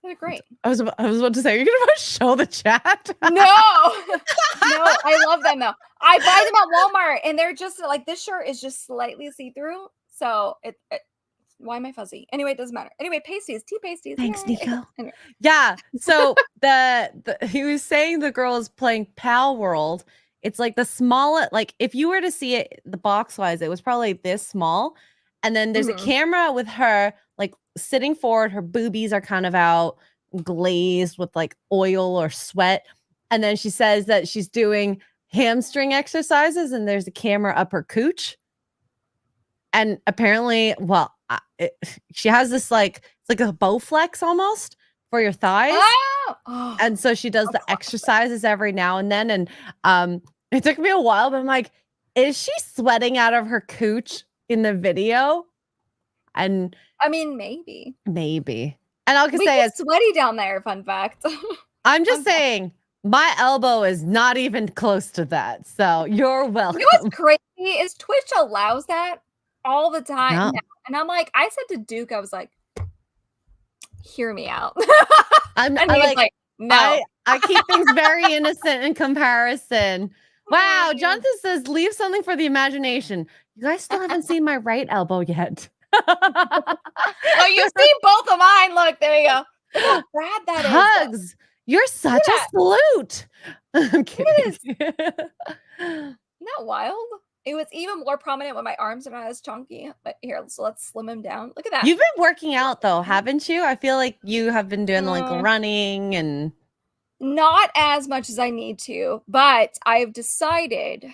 They're great. I was about to say, you're gonna show the chat. No, I love them though. I buy them at Walmart, and they're just like, this shirt is just slightly see-through. So it why am I fuzzy? Anyway, it doesn't matter. Anyway, pasties, tea pasties. Thanks, Yay. Nico. Anyway. Yeah. So he was saying the girl is playing Pal World. It's like the smallest, like if you were to see it the box wise, it was probably this small. And then there's a camera with her like sitting forward. Her boobies are kind of out, glazed with like oil or sweat. And then she says that she's doing hamstring exercises and there's a camera up her cooch. And apparently, well, she has this like, it's like a Bowflex almost for your thighs. Oh. And so she does the exercises every now and then. And it took me a while, but I'm like, is she sweating out of her cooch in the video? And I mean, maybe. And I'll say it's sweaty down there. Fun fact. I'm just saying, my elbow is not even close to that. So you're welcome. You know what's crazy is Twitch allows that all the time. No. Now. And I'm like, I said to Duke, I was like, hear me out. I'm like, no. I keep things very innocent in comparison. Wow, Jonathan says, leave something for the imagination. You guys still haven't seen my right elbow yet. Oh, you see both of mine. Look, there you go. Look how bad that is. Hugs. You're such a salute. I'm kidding. Not wild. It was even more prominent when my arms are not as chunky. But here, so let's slim him down. Look at that. You've been working out though, haven't you? I feel like you have been doing like running and not as much as I need to, but I've decided.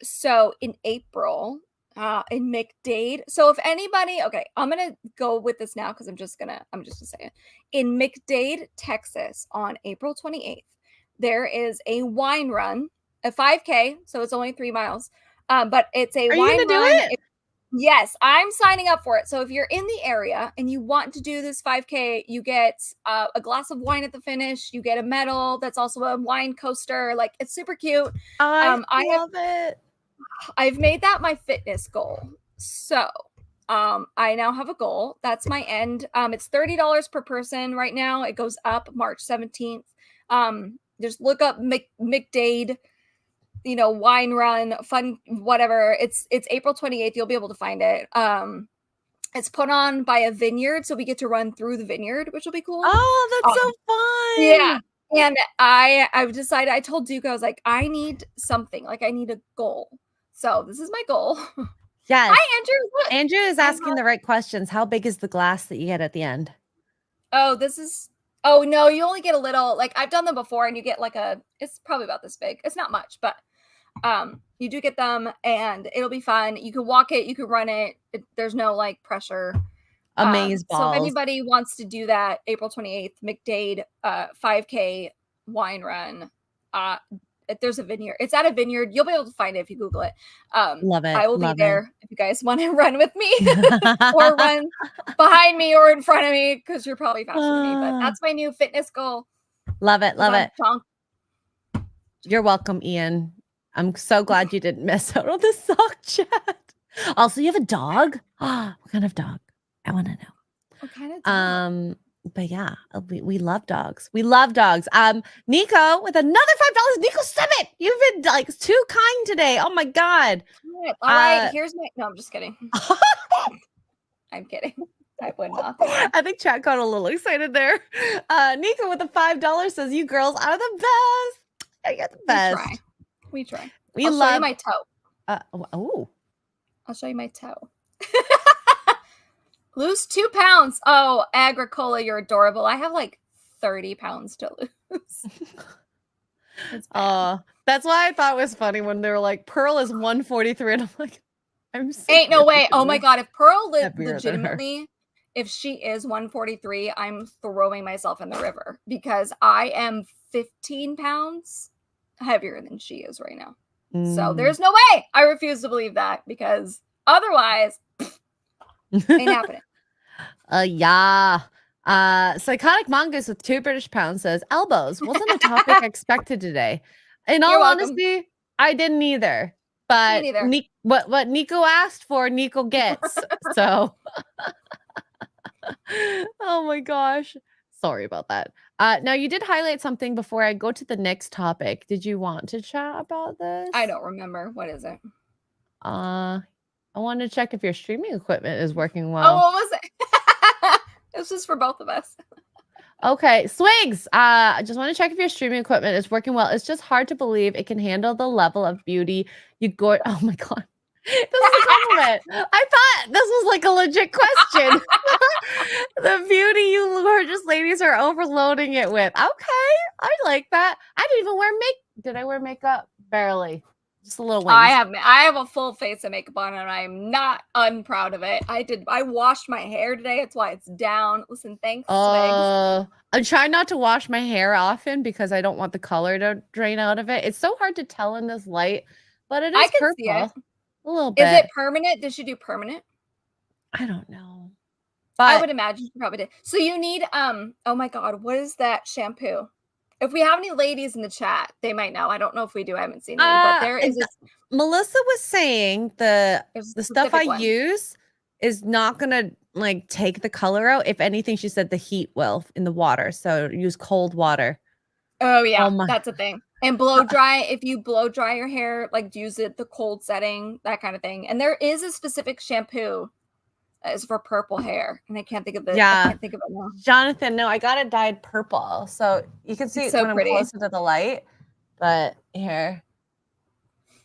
So in April, in McDade. So if anybody, okay, I'm gonna go with this now because I'm just gonna say it. In McDade, Texas, on April 28th, there is a wine run, a 5K. So it's only 3 miles. But it's a wine run. Do it? Yes, I'm signing up for it. So if you're in the area and you want to do this 5K, you get a glass of wine at the finish. You get a medal. That's also a wine coaster. Like, it's super cute. I love it. I've made that my fitness goal. So I now have a goal. That's my end. It's $30 per person right now. It goes up March 17th. Just look up McDade, wine run, fun, whatever. It's April 28th. You'll be able to find it. It's put on by a vineyard, so we get to run through the vineyard, which will be cool. Oh, that's so fun. Yeah. And I've decided, I told Duke, I was like, I need something. Like, I need a goal. So this is my goal. Yes. Hi, Andrew. Look. Andrew is asking the right questions. How big is the glass that you get at the end? Oh, no, you only get a little. Like, I've done them before, and you get like it's probably about this big. It's not much, but you do get them, and it'll be fun. You can walk it, you can run it. There's no like pressure. Amaze balls. So if anybody wants to do that, April 28th, McDade 5K wine run, there's a vineyard. It's at a vineyard. You'll be able to find it if you Google it. Love it. I will love be there if you guys want to run with me or run behind me or in front of me because you're probably faster than me. But that's my new fitness goal. Love it. Love it. Chonk. You're welcome, Ian. I'm so glad you didn't miss out on the sock chat. Also, you have a dog? What kind of dog? I want to know. What kind of dog? But yeah, we love dogs. We love dogs. Nico with another $5. Nico, stop it. You've been like too kind today. Oh my God. All right, here's my. No, I'm just kidding. I'm kidding. I would not. I think chat got a little excited there. Nico with the $5 says, "You girls are the best. You're the best." We try. We I'll love show you my toe. Oh. I'll show you my toe. Lose 2 pounds. Oh, Agricola, you're adorable. I have like 30 pounds to lose. That's why I thought it was funny when they were like, Pearl is 143. And I'm like, I'm so ain't no way. Oh my God. If Pearl heavier legitimately, if she is 143, I'm throwing myself in the river because I am 15 pounds heavier than she is right now. So there's no way. I refuse to believe that because otherwise, ain't happening. Yeah. Psychotic Mongoose with 2 British pounds says, elbows wasn't a topic expected today. In all honesty, I didn't either. But what Nico asked for, Nico gets. So, oh my gosh. Sorry about that. Now, you did highlight something before I go to the next topic. Did you want to chat about this? I don't remember. What is it? I want to check if your streaming equipment is working well. Oh, what was it? This is for both of us. Okay, Swigs. I just want to check if your streaming equipment is working well. It's just hard to believe it can handle the level of beauty you go. Oh my God. This is a compliment. I thought this was like a legit question. The beauty you gorgeous ladies are overloading it with. Okay, I like that. I didn't even wear makeup. Did I wear makeup? Barely. Just a little wings. I have a full face of makeup on and I'm not unproud of it. I washed my hair today. That's why it's down. Listen, thanks. I'm trying not to wash my hair often because I don't want the color to drain out of it. It's so hard to tell in this light, but it is I can purple. see it. A little bit. Is it permanent? Did she do permanent? I don't know. But I would imagine she probably did. So you need oh my God, what is that shampoo? If we have any ladies in the chat, they might know. I don't know if we do. I haven't seen any, but there is Melissa was saying the stuff I use is not gonna like take the color out. If anything, she said the heat will in the water. So use cold water. Oh yeah, that's a thing. And blow dry, if you blow dry your hair, like use it the cold setting, that kind of thing. And there is a specific shampoo that is for purple hair, and I can't think of it. Yeah, I can't think of it now. Jonathan, no, I got it dyed purple, so you can see it when I'm closer to the light. But here,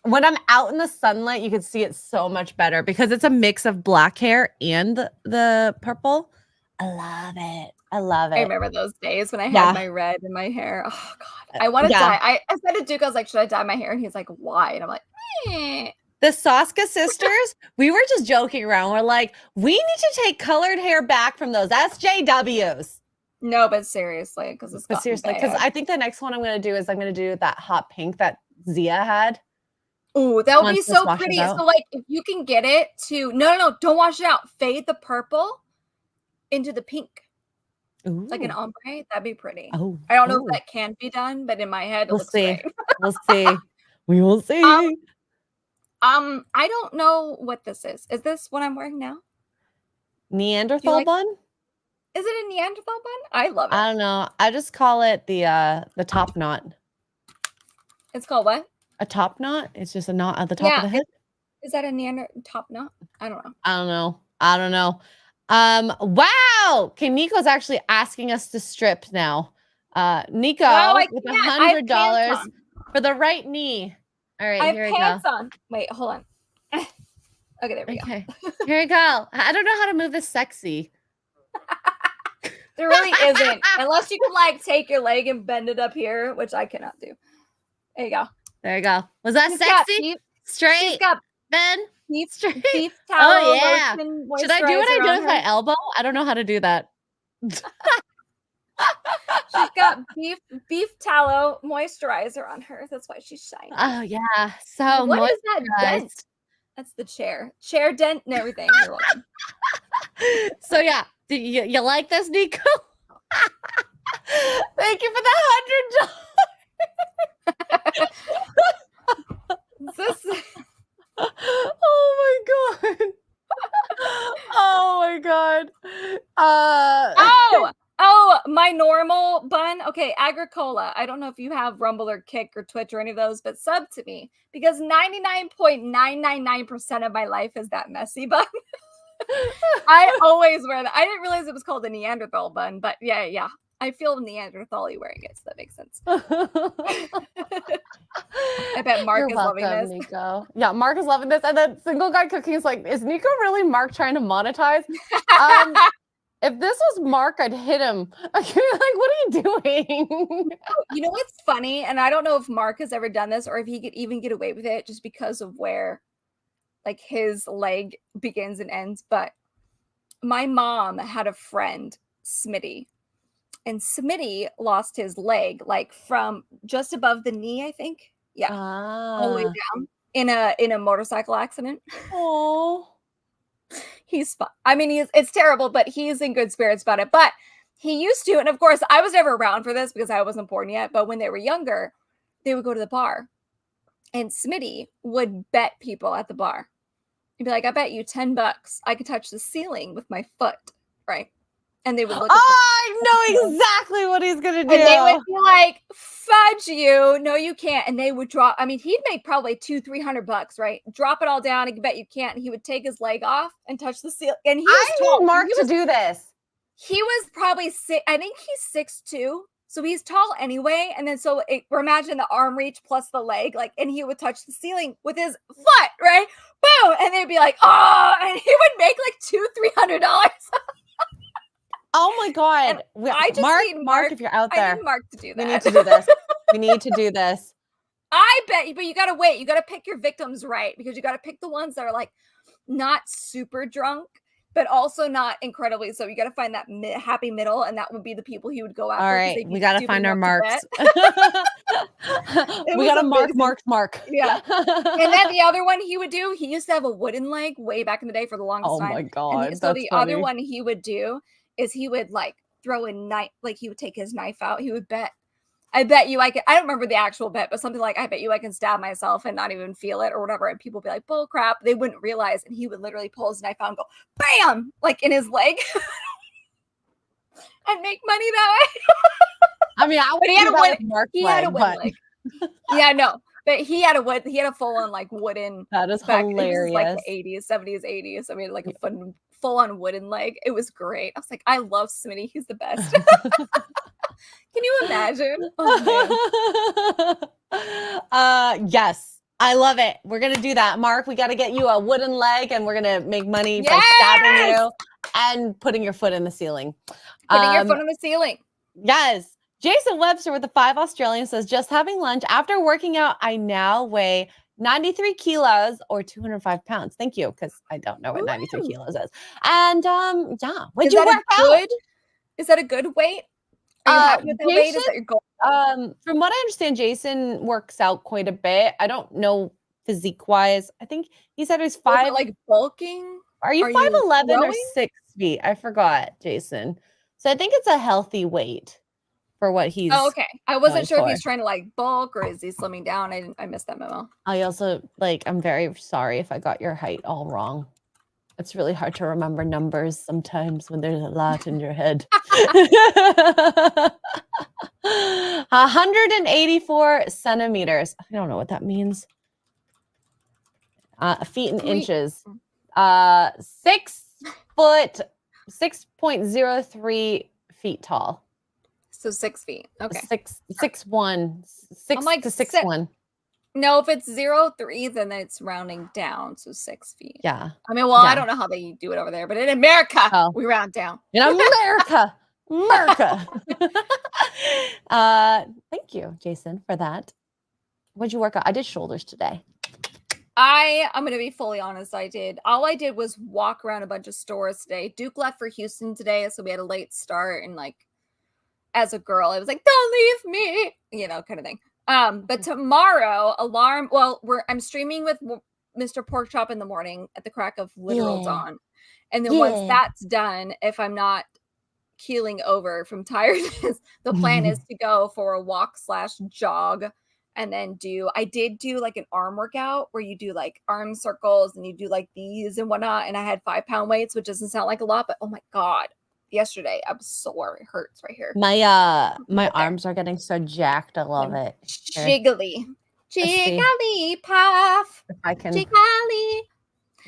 when I'm out in the sunlight, you can see it so much better because it's a mix of black hair and the purple. I love it. I love it. I remember those days when I had my red in my hair. Oh God, I want to dye. I said to Duke, I was like, should I dye my hair? And he's like, why? And I'm like, The Soska sisters, we were just joking around. We're like, we need to take colored hair back from those SJWs. No, but seriously, because it's because I think the next one I'm going to do is I'm going to do that hot pink that Zia had. Oh, that would be so pretty. So like if you can get it to, no, don't wash it out. Fade the purple into the pink. Ooh. Like an ombre, that'd be pretty. Oh, I don't know if that can be done, but in my head, it looks great. We'll see. We will see. I don't know what this is. Is this what I'm wearing now? Neanderthal bun? Is it a Neanderthal bun? I love it. I don't know. I just call it the top knot. It's called what? A top knot. It's just a knot at the top of the head. Is that a Neanderthal top knot? I don't know. I don't know. Wow. Okay, Nico's actually asking us to strip now. Nico with $100 for the right knee. All right, here we go. I have pants on. Wait, hold on. Okay, there we go. Here we go. I don't know how to move this sexy. There really isn't. Unless you can like take your leg and bend it up here, which I cannot do. There you go. There you go. Was that sexy? Straight. She's got Ben. Straight. Oh yeah. Should I do what I do with my elbow? I don't know how to do that. She's got got beef tallow moisturizer on her. That's why she's shiny. Oh yeah, so What is that dent? moisturized. That's the chair dent and everything. You're welcome. So yeah, do you like this, Nico? Thank you for the $100. This Oh my god. Oh my god. Oh, my normal bun. Okay, Agricola. I don't know if you have Rumble or Kick or Twitch or any of those, but sub to me because 99.999% of my life is that messy bun. I always wear that. I didn't realize it was called a Neanderthal bun, but yeah. I feel Neanderthal-y wearing it, so that makes sense. I bet Mark is loving this. Nico. Yeah, Mark is loving this. And then Single Guy Cooking is like, is Nico really Mark trying to monetize? If this was Mark, I'd hit him. Like, what are you doing? You know what's funny? And I don't know if Mark has ever done this or if he could even get away with it just because of where like his leg begins and ends. But my mom had a friend, Smitty. And Smitty lost his leg like from just above the knee, I think. Yeah. All the way down in a motorcycle accident. Oh. He's fine. I mean, it's terrible, but he's in good spirits about it. But he used to, and of course, I was never around for this because I wasn't born yet. But when they were younger, they would go to the bar, and Smitty would bet people at the bar. He'd be like, "I bet you $10 I could touch the ceiling with my foot," right? And they would look. I know exactly what he's gonna do. And they would be like, "Fudge you! No, you can't." And they would drop. I mean, he'd make probably $200-300, right? Drop it all down and bet you can't. And he would take his leg off and touch the ceiling. And he was tall. Need Mark to do this. He was probably I think he's 6'2", so he's tall anyway. And then imagine the arm reach plus the leg, like, and he would touch the ceiling with his foot, right? Boom! And they'd be like, "Oh!" And he would make like $200-300. Oh my god! I just need Mark, if you're out there, I need Mark to do that. We need to do this. We need to do this. I bet you, but you gotta wait. You gotta pick your victims right because you gotta pick the ones that are like not super drunk, but also not incredibly. So you gotta find that happy middle, and that would be the people he would go after. All right, we gotta find our marks. We gotta mark. Yeah. And then the other one he would do, he used to have a wooden leg way back in the day for the longest time. Oh my god! So the other one he would do is he would like throw a knife, like he would take his knife out. He would bet, "I bet you I can," I don't remember the actual bet, but something like, "I bet you I can stab myself and not even feel it," or whatever. And people would be like, "Bull crap." They wouldn't realize. And he would literally pull his knife out and go, bam, like in his leg and make money that way. I mean, he had a wooden leg. Yeah, no. But he had a full on like wooden. That is hilarious. Like the 80s, 70s, 80s. I mean, like a full on wooden leg. It was great. I was like, I love Smitty. He's the best. Can you imagine? Oh, yes. I love it. We're gonna do that, Mark. We got to get you a wooden leg, and we're gonna make money by stabbing you and putting your foot in the ceiling. Putting your foot in the ceiling. Yes. Jason Webster with the 5 Australian says, "Just having lunch. After working out, I now weigh 93 kilos or 205 pounds. Thank you, because I don't know what 93 kilos is. And yeah, would you work out? Is that a good weight? Are you happy with that weight? Is that your goal? From what I understand, Jason works out quite a bit. I don't know physique wise. I think he said he's 5. Like bulking? Are you 5'11" or 6 feet? I forgot, Jason. So I think it's a healthy weight for what he's. Oh, okay. I wasn't sure if he's trying to like bulk or is he slimming down. I missed that memo. I also I'm very sorry if I got your height all wrong. It's really hard to remember numbers sometimes when there's a lot in your head. 184 centimeters. I don't know what that means. Feet and inches. 6'6.03" tall. So 6 feet. Okay. 6'1". 6 to 6'1". No, if it's 0.3, then it's rounding down. So 6 feet. Yeah. I mean, well, I don't know how they do it over there, but in America, we round down. In America. Thank you, Jason, for that. What'd you work out? I did shoulders today. I'm gonna be fully honest. All I did was walk around a bunch of stores today. Duke left for Houston today, so we had a late start, and like as a girl, it was like, don't leave me, you know, kind of thing. But tomorrow, I'm streaming with Mr. Porkchop in the morning at the crack of literal dawn. And then once that's done, if I'm not keeling over from tiredness, the plan is to go for a walk/jog and then I did do like an arm workout where you do like arm circles and you do like these and whatnot. And I had 5-pound weights, which doesn't sound like a lot, but oh my God, yesterday I'm sore. It hurts right here. My arms are getting so jacked. I love it. Jiggly puff. If I can. Jiggly.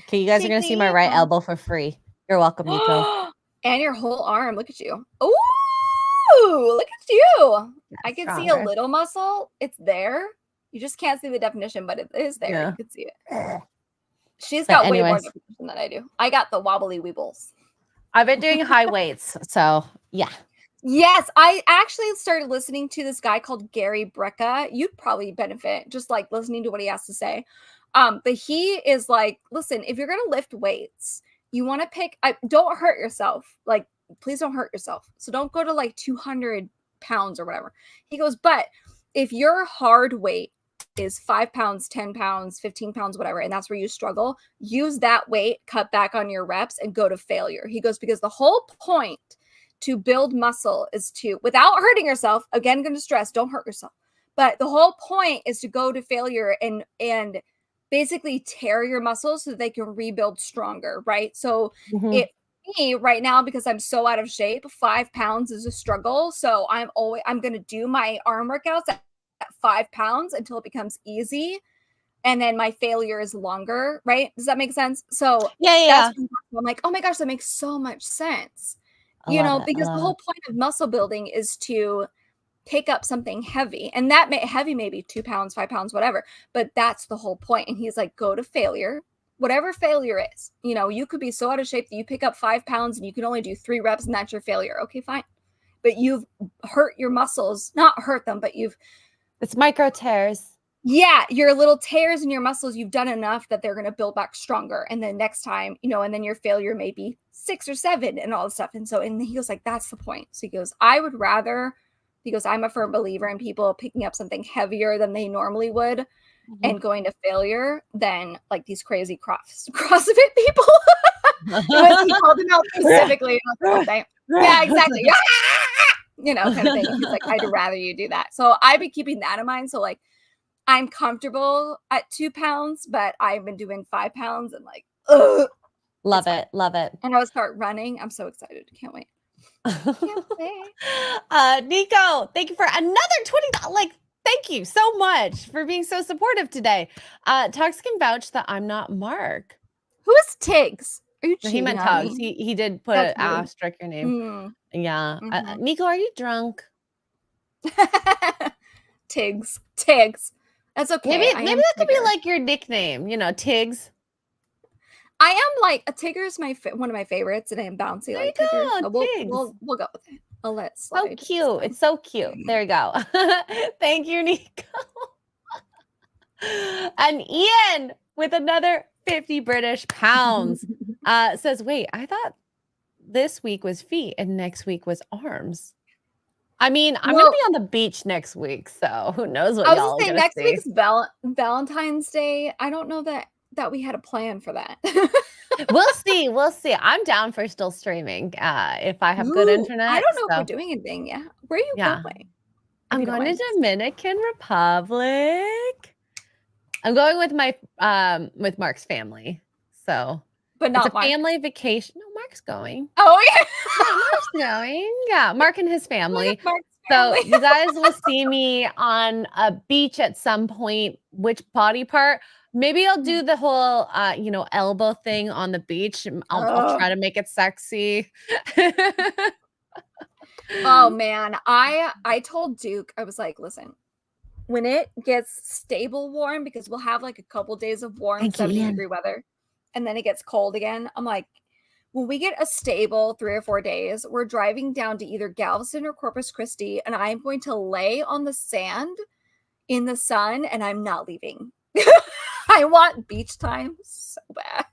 Okay, you guys are gonna see my right elbow for free. You're welcome, Nico. And your whole arm. Look at you. Ooh, look at you. I can see a little muscle. It's there. You just can't see the definition, but it is there. Yeah. You can see it. She's got way more definition than I do. I got the wobbly weebles. I've been doing high weights, so yeah. Yes, I actually started listening to this guy called Gary Brecka. You'd probably benefit just like listening to what he has to say. But he is like, listen, if you're gonna lift weights, you want to pick. Don't hurt yourself. Like, please don't hurt yourself. So don't go to like 200 pounds or whatever. He goes, but if your hard weight is 5 pounds, 10 pounds, 15 pounds, whatever, and that's where you struggle, use that weight, cut back on your reps, and go to failure. He goes, because the whole point to build muscle is to, without hurting yourself, again, going to stress, don't hurt yourself. But the whole point is to go to failure and basically tear your muscles so that they can rebuild stronger, right? So me right now, because I'm so out of shape, 5 pounds is a struggle. So I'm going to do my arm workouts at 5 pounds until it becomes easy. And then my failure is longer, right? Does that make sense? So yeah. I'm like, oh my gosh, that makes so much sense. Because the whole point of muscle building is to pick up something heavy, and that heavy may be 2 pounds, 5 pounds, whatever, but that's the whole point. And he's like, go to failure, whatever failure is. You could be so out of shape that you pick up 5 pounds and you can only do 3 reps and that's your failure. Okay, fine. But you've hurt your muscles, not hurt them, but it's micro tears. Yeah, your little tears in your muscles, you've done enough that they're going to build back stronger. And then next time, and then your failure may be 6 or 7 and all this stuff. And he goes like, that's the point. So he goes, I'm a firm believer in people picking up something heavier than they normally would and going to failure than like these crazy CrossFit people. He called them out specifically. Yeah, exactly. Kind of thing. He's like, I'd rather you do that. So I've been keeping that in mind. So like, I'm comfortable at 2 pounds, but I've been doing 5 pounds and like, ugh. Love it. And I'll start running. I'm so excited. Can't wait. Nico, thank you for another $20. Like, thank you so much for being so supportive today. Tux can vouch that I'm not Mark. Who is Tiggs? Are you cheating? He meant Tux. He did put an asterisk your name. Yeah. Nico, are you drunk? Tiggs. That's okay. Maybe that could be like your nickname, Tiggs. I am like a Tigger is one of my favorites, and I am bouncy like Tigger. So we'll go with it. I'll let it slide. So cute. It's so cute. There you go. Thank you, Nico. And Ian with another 50 British pounds says, wait, I thought this week was feet and next week was arms. I mean, I'm gonna be on the beach next week, so who knows what y'all are gonna next see. Week's Valentine's Day. I don't know that we had a plan for that. We'll see. I'm down for still streaming if I have good internet. I don't know if we're doing anything. Yeah, where are you going? I'm going to Dominican Republic. I'm going with my with Mark's family. So, but not it's a family vacation. No, Mark's going. Oh yeah, Mark's going. Yeah, Mark and his family. So you guys will see me on a beach at some point. Which body part? Maybe I'll do the whole, elbow thing on the beach. I'll try to make it sexy. Oh man, I told Duke, I was like, listen, when it gets stable warm, because we'll have like a couple days of warm 70-degree weather, and then it gets cold again. I'm like, when we get a stable 3 or 4 days, we're driving down to either Galveston or Corpus Christi, and I'm going to lay on the sand in the sun, and I'm not leaving. I want beach time so bad.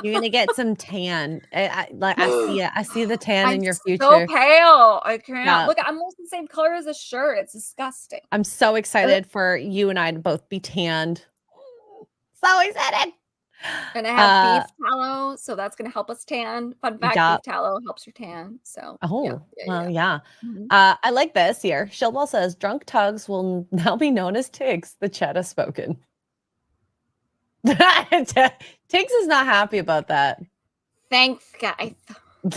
You're gonna get some tan. I see the tan in your So future. pale. I can't. Yeah. Look, I'm almost the same color as a shirt. It's disgusting. I'm so excited for you and I to both be tanned. So excited. And I have beef tallow, so that's going to help us tan. Fun fact, beef tallow helps your tan. So, yeah. I like this here. Shilball says, drunk tugs will now be known as Tiggs. The chat has spoken. Tiggs is not happy about that. Thanks, guys. No,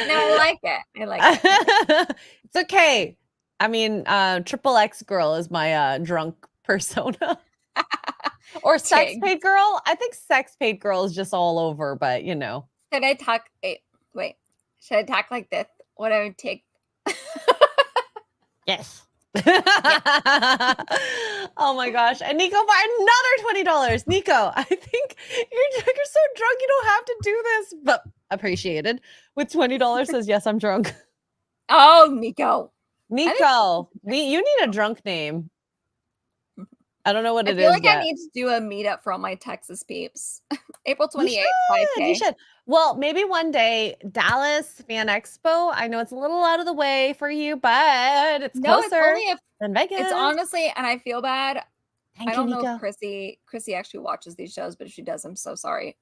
I like it. I like it. It's okay. I mean, Triple X girl is my drunk persona. Or sex paid girl. I think sex paid girl is just all over, but you know. Should I talk? Wait. Should I talk like this? What I would take? Yes. Oh my gosh. And Nico for another $20. Nico, I think you're so drunk you don't have to do this, but appreciated. With $20 says, yes, I'm drunk. Oh, Nico. Nico, you need a drunk name. I don't know what it is. I feel like I need to do a meetup for all my Texas peeps. April 28th, 5K. You should. Well, maybe one day, Dallas Fan Expo. I know it's a little out of the way for you, but it's closer than Vegas. It's honestly, and I feel bad. I don't know if Chrissy actually watches these shows, but if she does, I'm so sorry.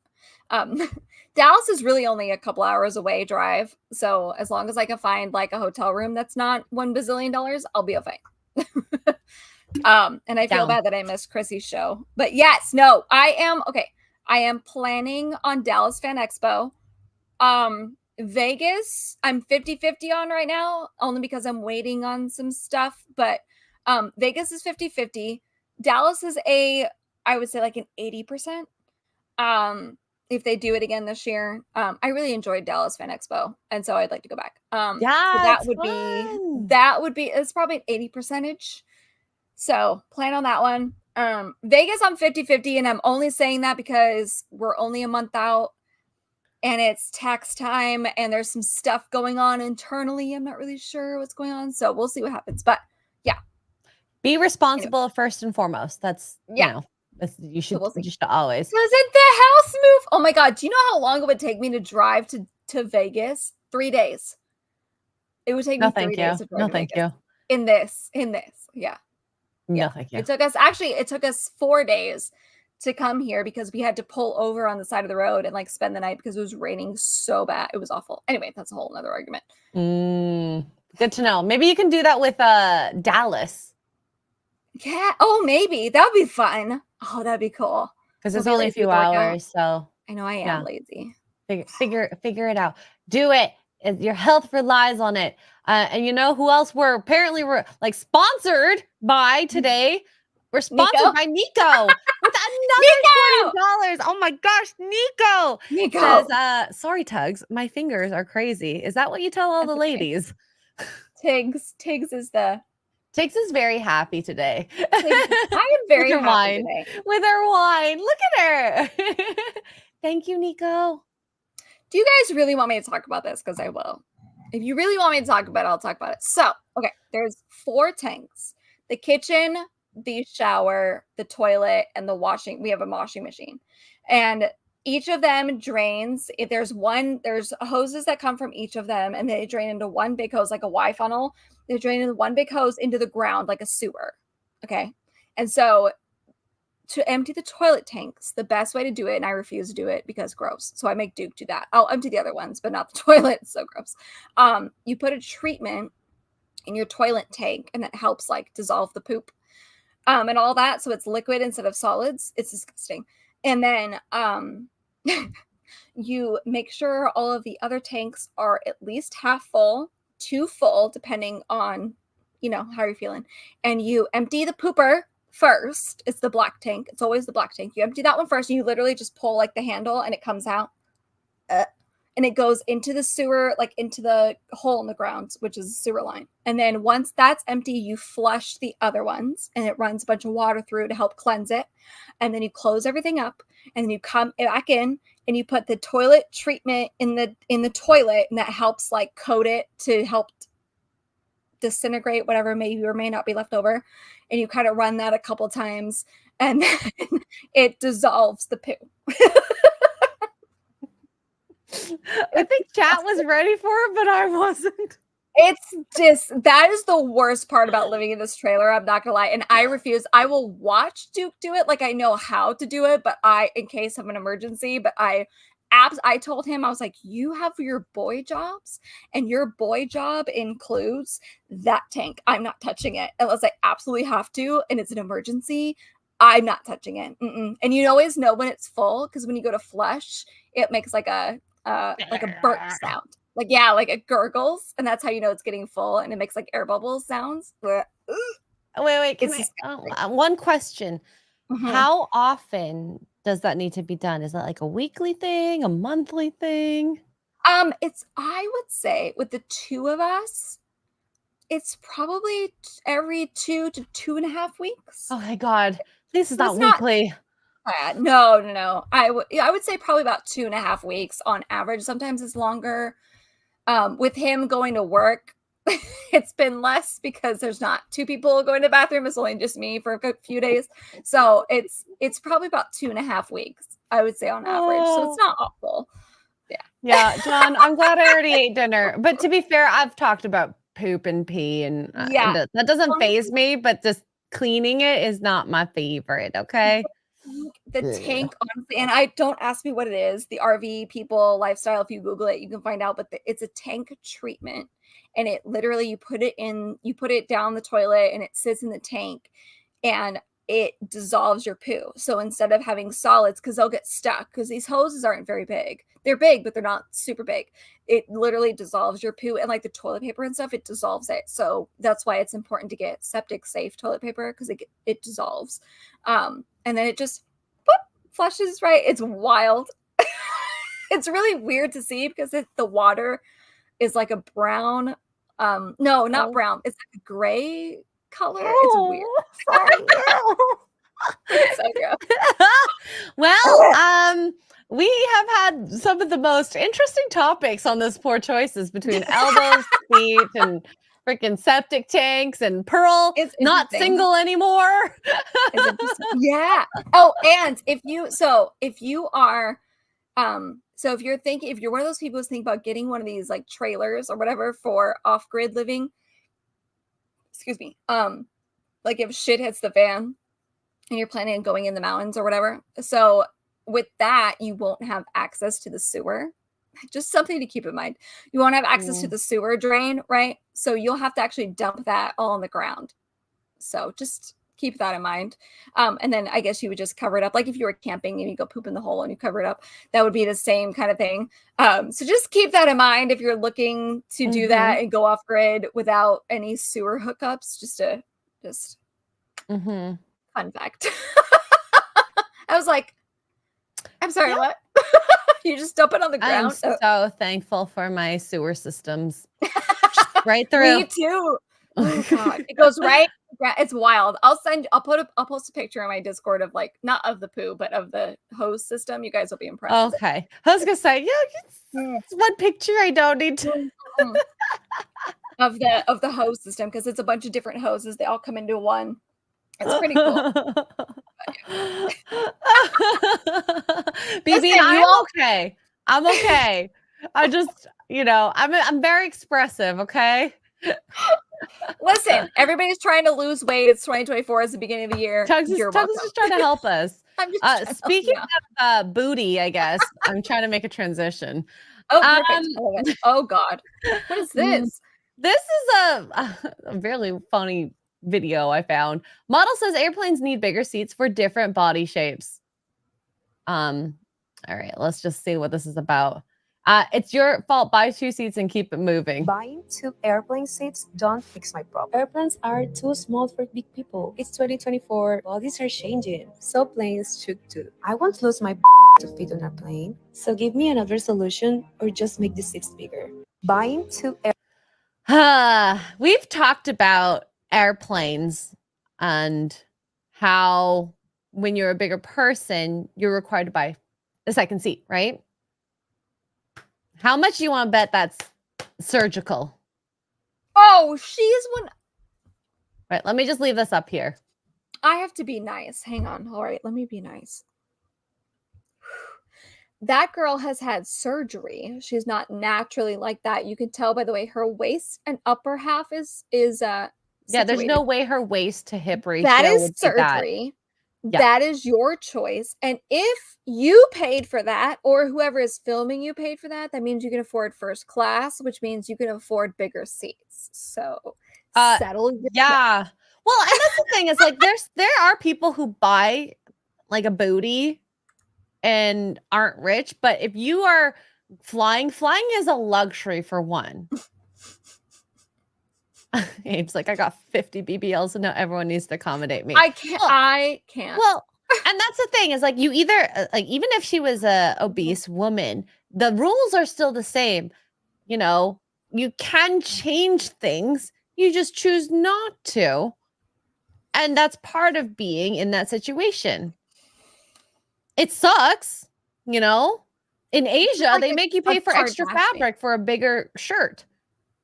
Dallas is really only a couple hours away drive. So as long as I can find like a hotel room that's not $1 bazillion, I'll be okay. And I feel bad that I missed Chrissy's show. But yes, no, I am planning on Dallas Fan Expo. Vegas, I'm 50-50 on right now, only because I'm waiting on some stuff. But Vegas is 50-50. Dallas is I would say like an 80%. If they do it again this year. I really enjoyed Dallas Fan Expo, and so I'd like to go back. So that would be it's probably an 80%. So plan on that one. Vegas, I'm 50-50, and I'm only saying that because we're only a month out and it's tax time and there's some stuff going on internally. I'm not really sure what's going on. So we'll see what happens. But yeah. Be responsible first and foremost. That's, you know, you should always. Doesn't the house move? Oh my God. Do you know how long it would take me to drive to Vegas? 3 days. It would take me 3 days to drive to Vegas. In this. Yeah. No, thank you. It took us 4 days to come here because we had to pull over on the side of the road and like spend the night because it was raining so bad. It was awful. Anyway, that's a whole nother argument. Good to know. Maybe you can do that with Dallas. Yeah. Oh, maybe. That would be fun. Oh, that'd be cool. Because it's only a few hours. So I know I am lazy. Figure it out. Do it. Your health relies on it. And you know who else we're like sponsored by today? We're sponsored by Nico with another $20. Oh my gosh, Nico says, sorry, Tugs, my fingers are crazy. Is that what you tell all the ladies? Tiggs is very happy today. I am very happy today. With her wine. Look at her. Thank you, Nico. Do you guys really want me to talk about this? Because I will. If you really want me to talk about it, I'll talk about it. So, okay, there's 4 tanks. The kitchen, the shower, the toilet, and the washing. We have a washing machine. And each of them drains. If there's hoses that come from each of them, and they drain into one big hose, like a Y funnel. They drain into one big hose into the ground, like a sewer. Okay. And so to empty the toilet tanks, the best way to do it, and I refuse to do it because gross. So I make Duke do that. I'll empty the other ones, but not the toilet. It's so gross. You put a treatment in your toilet tank, and that helps like dissolve the poop and all that. So it's liquid instead of solids. It's disgusting. And then you make sure all of the other tanks are at least half full to full, depending on, how you're feeling. And you empty the pooper first. It's the black tank. It's always the black tank. You empty that one first. And you literally just pull like the handle and it comes out. And it goes into the sewer, like into the hole in the ground, which is a sewer line. And then once that's empty, you flush the other ones and it runs a bunch of water through to help cleanse it. And then you close everything up and then you come back in and you put the toilet treatment in the toilet, and that helps like coat it to help disintegrate whatever may or may not be left over. And you kind of run that a couple times. and then it dissolves the poo. I think chat was ready for it, but I wasn't. It's just, that is the worst part about living in this trailer. I'm not gonna lie. And I refuse. I will watch Duke do it. Like I know how to do it, but in case of an emergency, but I told him, I was like, you have your boy jobs and your boy job includes that tank. I'm not touching it unless I absolutely have to. And it's an emergency. I'm not touching it. And you always know when it's full, because when you go to flush, it makes like a burp sound. Like, yeah, like it gurgles, and that's how you know it's getting full, and it makes like air bubbles sounds. Wait. One question. How often does that need to be done? Is that like a weekly thing, a monthly thing? I would say with the two of us, it's probably every 2 to 2.5 weeks. Oh my God. This is not weekly. No. I would say probably about 2.5 weeks on average. Sometimes it's longer. With him going to work, it's been less because there's not 2 people going to the bathroom. It's only just me for a few days. So it's probably about 2.5 weeks, I would say, on average. So it's not awful. Yeah, John, I'm glad I already ate dinner. But to be fair, I've talked about poop and pee, and that doesn't faze me, but just cleaning it is not my favorite, okay? The tank, honestly, and I don't ask me what it is. The RV people lifestyle, if you Google it, you can find out. But it's a tank treatment, and it literally you put it down the toilet, and it sits in the tank, and it dissolves your poo. So instead of having solids, because they'll get stuck, because these hoses aren't very big. They're big, but they're not super big. It literally dissolves your poo, and like the toilet paper and stuff, it dissolves it. So that's why it's important to get septic safe toilet paper, because it dissolves. And then it just flushes, right? It's wild. It's really weird to see because the water is like a brown. No, not brown. It's like a gray color. It's weird. It's so gross. Well, we have had some of the most interesting topics on this Poor Choices between elbows, feet, and freaking septic tanks, and Pearl not single anymore. Yeah. Oh, and if you're one of those people who's thinking about getting one of these like trailers or whatever for off-grid living, excuse me, like if shit hits the fan and you're planning on going in the mountains or whatever, so with that you won't have access to the sewer. Just something to keep in mind. You won't have access to the sewer drain, right? So you'll have to actually dump that all on the ground. So just keep that in mind. And then I guess you would just cover it up. Like if you were camping and you go poop in the hole and you cover it up, that would be the same kind of thing. So just keep that in mind if you're looking to do that and go off grid without any sewer hookups. Just fun fact. I was like, I'm sorry, what? You just dump it on the ground. I'm so thankful for my sewer systems. Right through. Me too. Oh God, it goes right. It's wild. I'll post a picture on my Discord of like not of the poo, but of the hose system. You guys will be impressed. Okay, I was gonna say, it's one picture. I don't need to. of the hose system, because it's a bunch of different hoses. They all come into one. It's pretty cool. BB, I'm okay. I'm okay. I just, I'm very expressive. Okay. Listen, everybody's trying to lose weight. It's 2024. It's the beginning of the year. Tugs is just trying to help us. Speaking of booty, I guess I'm trying to make a transition. Oh, perfect. Oh God, what is this? This is a really funny video I found. Model says airplanes need bigger seats for different body shapes. All right, let's just see what this is about. It's your fault. Buy 2 seats and keep it moving. Buying 2 airplane seats don't fix my problem. Airplanes are too small for big people. It's 2024. Bodies are changing, so planes should too. I won't lose my to fit on a plane. So give me another solution, or just make the seats bigger. Buying 2 We've talked about airplanes and how when you're a bigger person, you're required to buy a second seat, right? How much do you want to bet that's surgical? Oh, she's one. Right, let me just leave this up here. I have to be nice. Hang on. All right, let me be nice. That girl has had surgery. She's not naturally like that. You can tell by the way her waist and upper half is Yeah, there's no way her waist to hip ratio that is would be that. surgery. Yeah. That is your choice. And if you paid for that, or whoever is filming you paid for that, that means you can afford first class, which means you can afford bigger seats. So settle your yeah. Well, and that's the thing is like there are people who buy like a booty and aren't rich, but if you are flying is a luxury for one. Abe's like, I got 50 BBLs and now everyone needs to accommodate me. I can't. Well, and that's the thing is like you either like even if she was a obese woman, the rules are still the same. You know, you can change things. You just choose not to. And that's part of being in that situation. It sucks, you know. In Asia, like they make you pay for extra fabric for a bigger shirt.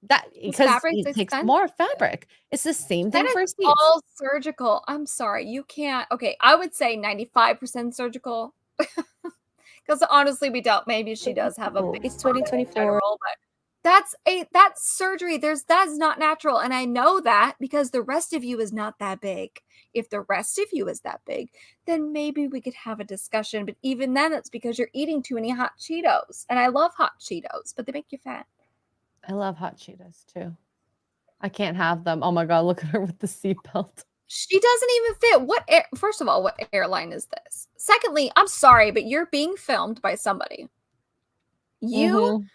That because it takes more fabric. It's the same thing for seats. All surgical. I'm sorry, you can't. Okay, I would say 95% surgical. Because honestly, we doubt maybe she does have a big. It's 2024. But that's surgery. That's not natural, and I know that because the rest of you is not that big. If the rest of you is that big, then maybe we could have a discussion. But even then, it's because you're eating too many hot Cheetos, and I love hot Cheetos, but they make you fat. I love hot Cheetos too. I can't have them. Oh my God, look at her with the seatbelt. She doesn't even fit. First of all, what airline is this? Secondly, I'm sorry, but you're being filmed by somebody. You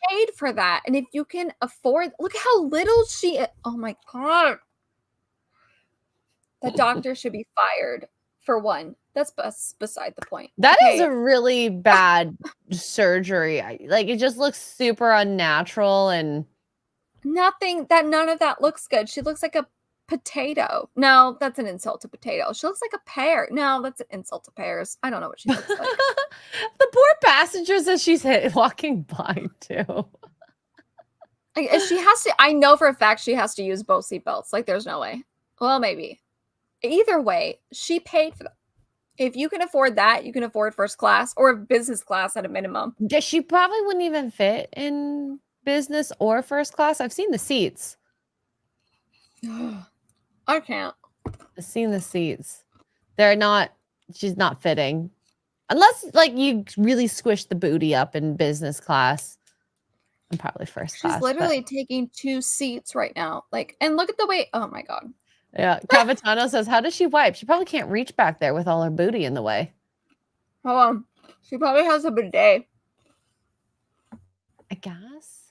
paid for that. And if you can afford, look how little she is. Oh my God. The doctor should be fired for one. That's beside the point. That is a really bad surgery. Like it just looks super unnatural and none of that looks good. She looks like a potato. No, that's an insult to potato. She looks like a pear. No, that's an insult to pears. I don't know what she looks like. The poor passengers that she's walking by too. She has to. I know for a fact she has to use both seatbelts. Like there's no way. Well, maybe. Either way, she paid for that. If you can afford that, you can afford first class or business class at a minimum. Yeah, she probably wouldn't even fit in business or first class. I've seen the seats. I can't. I've seen the seats. They're not, she's not fitting. Unless like you really squish the booty up in business class. And probably first class. She's literally taking 2 seats right now. Like, and look at the way, oh my God. Yeah, Cavitano says, how does she wipe? She probably can't reach back there with all her booty in the way. Hold on. She probably has a bidet. I guess.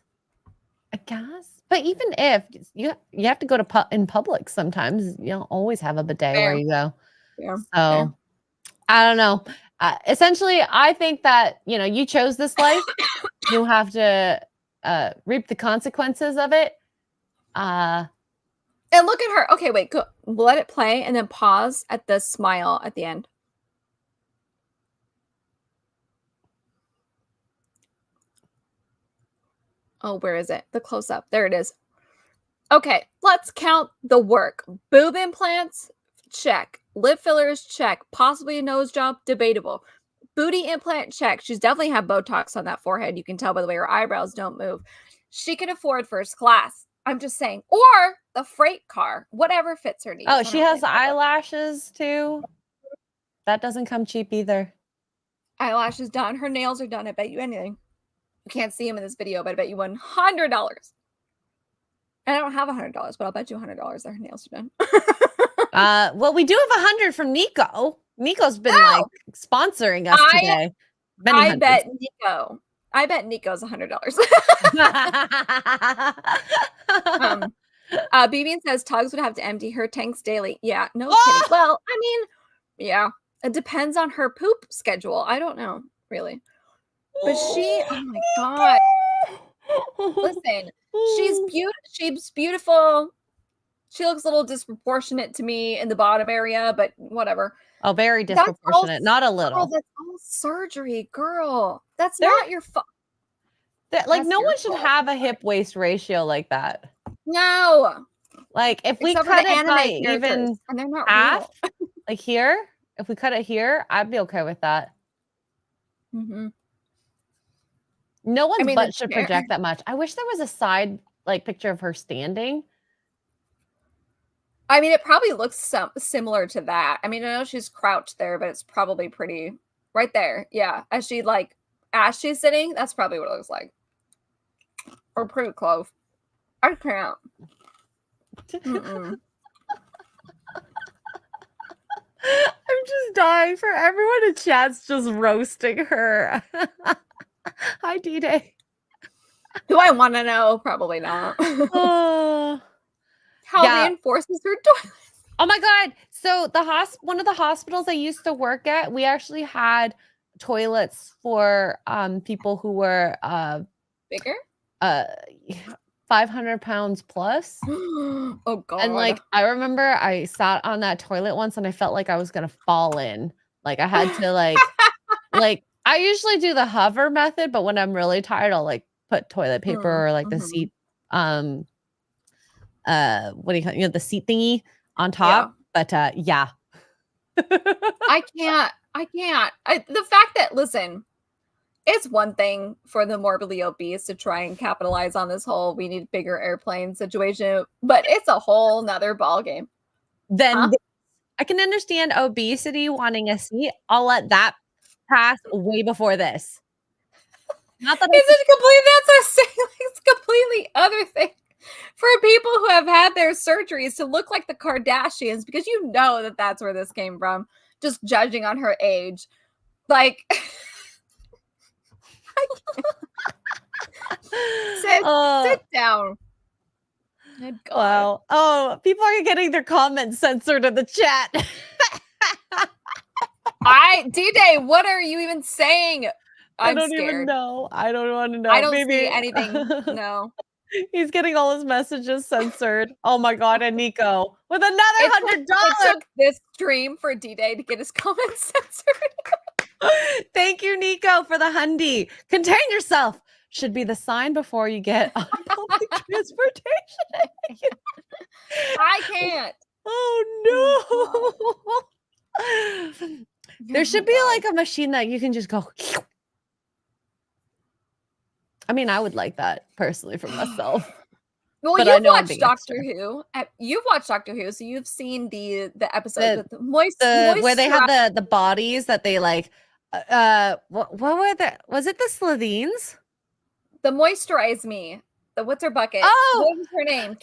But even if you have to go to in public sometimes, you don't always have a bidet where you go. Yeah. So I don't know. Essentially, I think that, you know, you chose this life. You have to reap the consequences of it. And look at her. Okay, wait. Go, let it play and then pause at the smile at the end. Oh, where is it? The close-up. There it is. Okay, let's count the work. Boob implants, check. Lip fillers, check. Possibly a nose job, debatable. Booty implant, check. She's definitely had Botox on that forehead. You can tell by the way her eyebrows don't move. She can afford first class. I'm just saying. Or the freight car. Whatever fits her needs. Oh, she has eyelashes too. That doesn't come cheap either. Eyelashes done. Her nails are done. I bet you anything. You can't see them in this video, but I bet you $100. And I don't have $100, but I'll bet you $100 that her nails are done. Well, we do have 100 from Nico. Nico's been like sponsoring us today. I bet Nico's $100. BB says Tugs would have to empty her tanks daily. Yeah, no kidding. Well, I mean, yeah, it depends on her poop schedule. I don't know, really. But she, oh my God. Listen, she's beautiful. She looks a little disproportionate to me in the bottom area, but whatever. Oh, very disproportionate. Not a little. That's all surgery, girl. That's not your fault. Like, no one should have a hip waist ratio like that. No. Like, if we cut it by even and they're not half, real. Like here, if we cut it here, I'd be okay with that. Mm-hmm. No one's mean, butt the should chair- project that much. I wish there was a side like picture of her standing. I mean, it probably looks similar to that. I mean, I know she's crouched there, but it's probably pretty right there. Yeah, as she's sitting, that's probably what it looks like, or pretty close. I can't. Mm-mm. I'm just dying for everyone in chat's just roasting her. Hi, D-Day. Do I want to know? Probably not. Oh. How Yeah. reinforces her toilet? Oh my God. So one of the hospitals I used to work at, we actually had toilets for people who were Bigger? 500 pounds plus. Oh God. And like I remember I sat on that toilet once and I felt like I was gonna fall in. Like I had to like I usually do the hover method, but when I'm really tired, I'll like put toilet paper or like the seat what do you call it? The seat thingy on top. But yeah. I can't. The fact that, listen, it's one thing for the morbidly obese to try and capitalize on this whole we need bigger airplane situation, but it's a whole nother ballgame. Then I can understand obesity wanting a seat. I'll let that pass way before this. Not that It's a completely other thing for people who have had their surgeries to look like the Kardashians, because you know that that's where this came from, just judging on her age. Like, sit down. Good God. Wow. Oh, people are getting their comments censored in the chat. D-Day, what are you even saying? I don't even know. I don't want to know. I don't see anything. No. He's getting all his messages censored. Oh my God. And Nico with another $100. It took this stream for D-Day to get his comments censored. Thank you, Nico, for the hundy. Contain yourself should be the sign before you get on public transportation. I can't. Oh no. There should be like a machine that you can just go. I mean, I would like that personally for myself. Well, but you've watched Doctor Who. You've watched Doctor Who, so you've seen the episode with the where they have the bodies that they like. What were the? Was it the Slovene? The Moisturize Me. The what's her bucket? Oh, what was her name?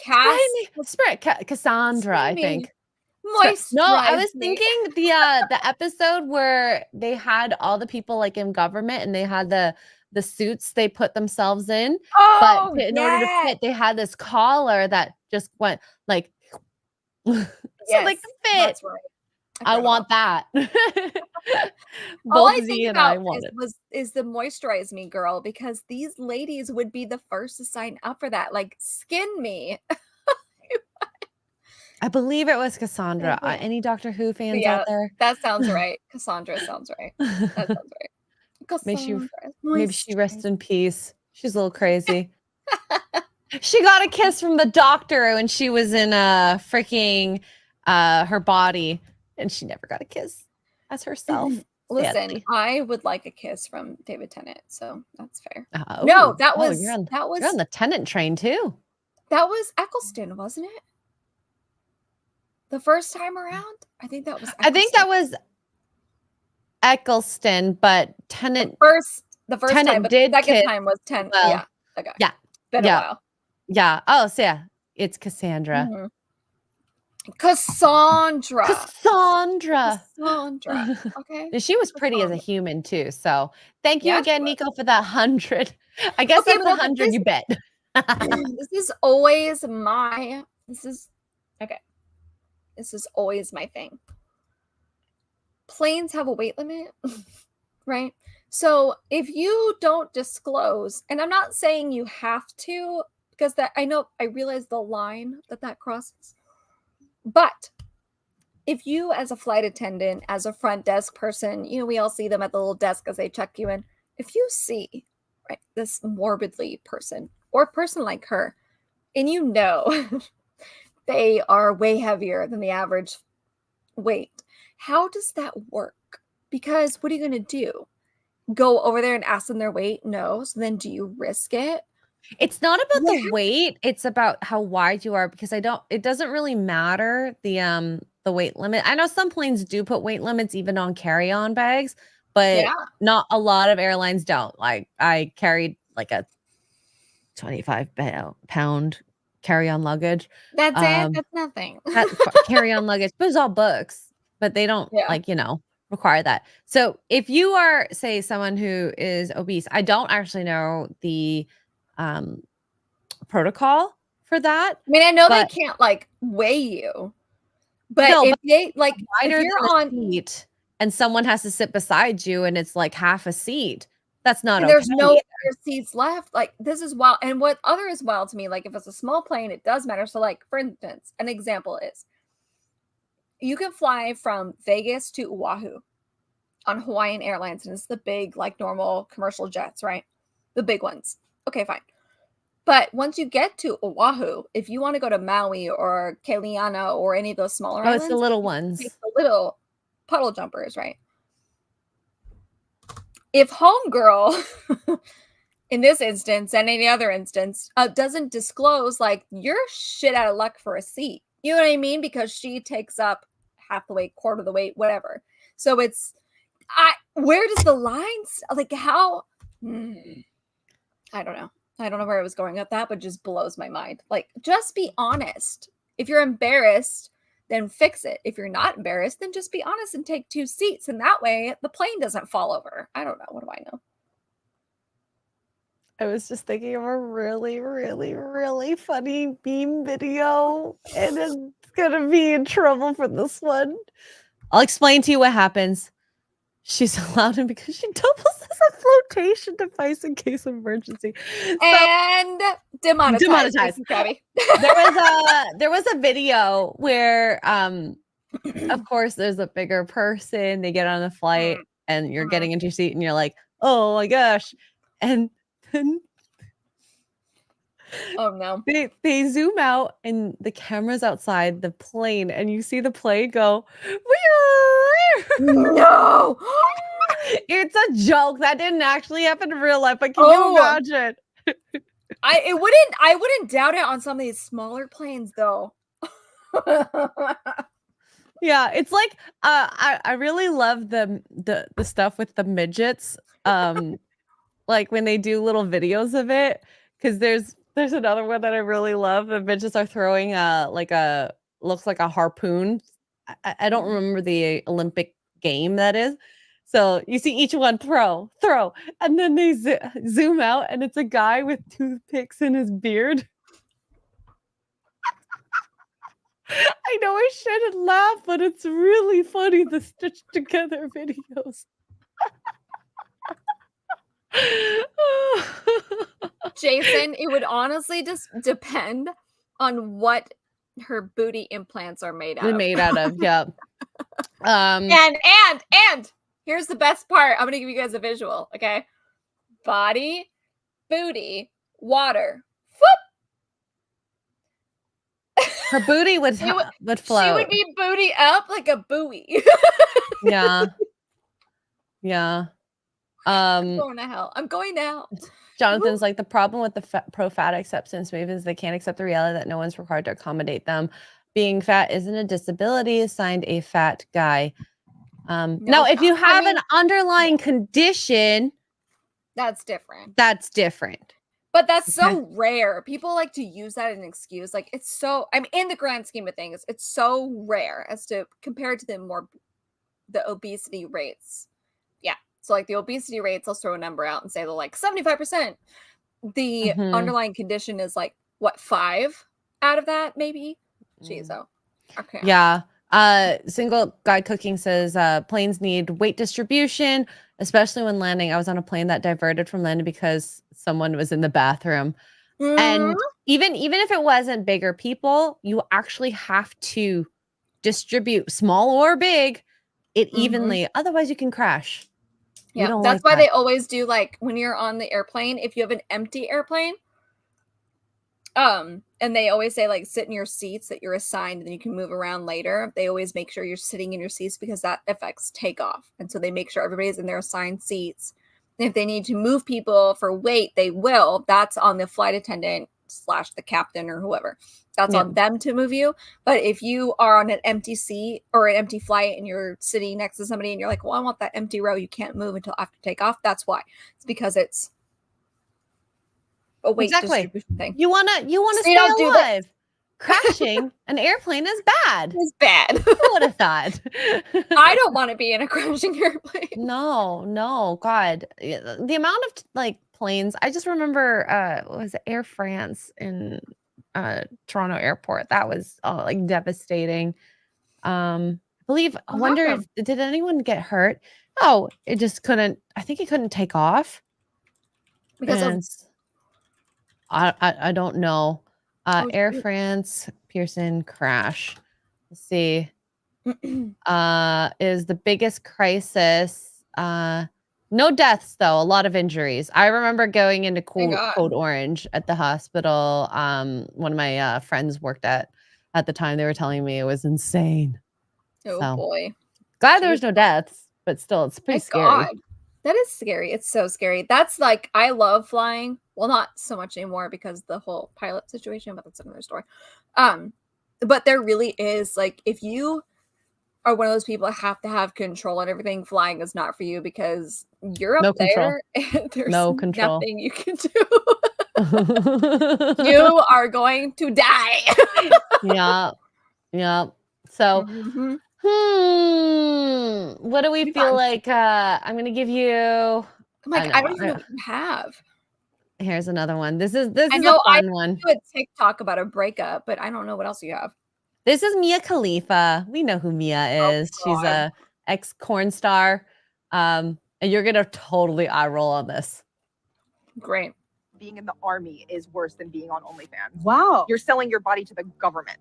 Cassandra, I think. Moisturize. No, I was thinking the episode where they had all the people like in government and they had the suits they put themselves in. Oh, but in order to fit, they had this collar that just went like so they could fit. That's right. I want that. All Both Z and I want it. Is the Moisturize Me girl, because these ladies would be the first to sign up for that. Like, skin me. I believe it was Cassandra. Any Doctor Who fans out there? That sounds right. Cassandra sounds right. That sounds right. Maybe she rests in peace. She's a little crazy. She got a kiss from the doctor when she was in freaking her body, and she never got a kiss as herself. Listen, sadly. I would like a kiss from David Tennant, so that's fair. Oh, no, that was you're on the Tennant train too. That was Eccleston, wasn't it? The first time around, I think that was. I think that was Eccleston, but Tennant the first Tennant time, but did the second kiss time was Tennant. well. Yeah, okay. Yeah, been a while. Yeah. Oh, so yeah, it's Cassandra. Mm-hmm. Cassandra. Okay. She was pretty as a human too. So thank you again, Nico, for that 100. I guess that's 100 you bet. This is always my thing. Planes have a weight limit, right? So if you don't disclose, and I'm not saying you have to, because I realize the line that crosses. But if you, as a flight attendant, as a front desk person, we all see them at the little desk as they check you in. If you see, right, this morbidly person or a person like her, and they are way heavier than the average weight, how does that work? Because what are you going to do? Go over there and ask them their weight? No. So then do you risk it? It's not about the weight, it's about how wide you are, because it doesn't really matter the weight limit. I know some planes do put weight limits even on carry-on bags, but not a lot of airlines don't. Like I carried like a 25-pound carry-on luggage. That's it. That's nothing. Carry-on luggage, but it's all books, but they don't require that. So if you are, say, someone who is obese, I don't actually know the protocol for that. I mean, I know they can't like weigh you, but if they like, if you're on seat and someone has to sit beside you and it's like half a seat, that's not okay. There's no other seats left. Like this is wild. And what other is wild to me, like if it's a small plane, it does matter. So like, for instance, an example is you can fly from Vegas to Oahu on Hawaiian Airlines, and it's the big, like normal commercial jets, right? The big ones. Okay, fine. But once you get to Oahu, if you want to go to Maui or Keliana or any of those smaller islands, it's the little ones. It's the little puddle jumpers, right? If homegirl, in this instance and any other instance, doesn't disclose, like, you're shit out of luck for a seat. You know what I mean? Because she takes up half the weight, quarter the weight, whatever. So it's, where does the lines, like how, I don't know. I don't know where I was going with that, but it just blows my mind. Like, just be honest. If you're embarrassed, then fix it. If you're not embarrassed, then just be honest and take 2 seats. And that way the plane doesn't fall over. I don't know. What do I know? I was just thinking of a really, really, really funny meme video, and it's gonna be in trouble for this one. I'll explain to you what happens. She's allowed in because she doubles as a flotation device in case of emergency. And demonetized. There was a video where of course there's a bigger person, they get on the flight and you're getting into your seat and you're like, oh my gosh. And then oh no. They zoom out and the camera's outside the plane and you see the plane go. No. It's a joke. That didn't actually happen in real life, but can you imagine? I wouldn't doubt it on some of these smaller planes though. Yeah, it's like I really love the stuff with the midgets. Like when they do little videos of it, because there's another one that I really love. The midgets are throwing looks like a harpoon. I don't remember the Olympic game that is. So you see each one throw, and then they zoom out and it's a guy with toothpicks in his beard. I know I shouldn't laugh, but it's really funny, the stitched together videos. Jason, it would honestly just depend on what her booty implants are made out of. Yeah. And here's the best part. I'm gonna give you guys a visual, okay? Body, booty, water. Whoop! Her booty would float. She would be booty up like a buoy. Yeah. I'm going to hell. I'm going to hell. Jonathan's like, the problem with the pro-fat acceptance movement is they can't accept the reality that no one's required to accommodate them. Being fat isn't a disability assigned a fat guy. No, if you have an underlying condition, that's different. But that's so rare. People like to use that as an excuse. Like it's so, I mean, in the grand scheme of things, it's so rare as to compared to the obesity rates. Yeah. So like the obesity rates, I'll throw a number out and say they're like 75%. The underlying condition is like what, 5 out of that maybe? Jeez, oh. Okay. Yeah. Single Guy Cooking says planes need weight distribution, especially when landing. I was on a plane that diverted from landing because someone was in the bathroom. And even if it wasn't bigger people, you actually have to distribute, small or big, it evenly. Otherwise you can crash. Yeah, that's why they always do, like when you're on the airplane, if you have an empty airplane, And they always say like sit in your seats that you're assigned and then you can move around later. They always make sure you're sitting in your seats because that affects takeoff. And so they make sure everybody's in their assigned seats. And if they need to move people for weight, they will. That's on the flight attendant / the captain or whoever. That's on them to move you. But if you are on an empty seat or an empty flight and you're sitting next to somebody and you're like, well, I want that empty row, you can't move until after takeoff. That's why. It's because it's a weight distribution thing. You wanna stay alive. Crashing an airplane is bad. It's bad. Who would have thought? I don't want to be in a crashing airplane. No, God. The amount of like planes. I just remember was it Air France in Toronto Airport? That was like devastating. I wonder if did anyone get hurt? Oh, it just couldn't. I think it couldn't take off because I don't know. Air France Pearson crash. Let's see. Is the biggest crisis. No deaths though. A lot of injuries. I remember going into Code Orange at the hospital. One of my friends worked at the time. They were telling me it was insane. Oh boy. Glad there was no deaths, but still, it's pretty scary. God. That is scary. It's so scary. That's like, I love flying. Well, not so much anymore because the whole pilot situation, but that's another story. But there really is like, if you are one of those people that have to have control on everything, flying is not for you because you're up there and there's nothing you can do. You are going to die. Yeah. So, what do we feel like? I'm gonna give you. I'm like, I don't even know what you have. Here's another one. This is a fun one. I do a TikTok about a breakup, but I don't know what else you have. This is Mia Khalifa. We know who Mia is. She's a ex-corn star. And you're gonna totally eye roll on this. Great. Being in the army is worse than being on OnlyFans. Wow. You're selling your body to the government.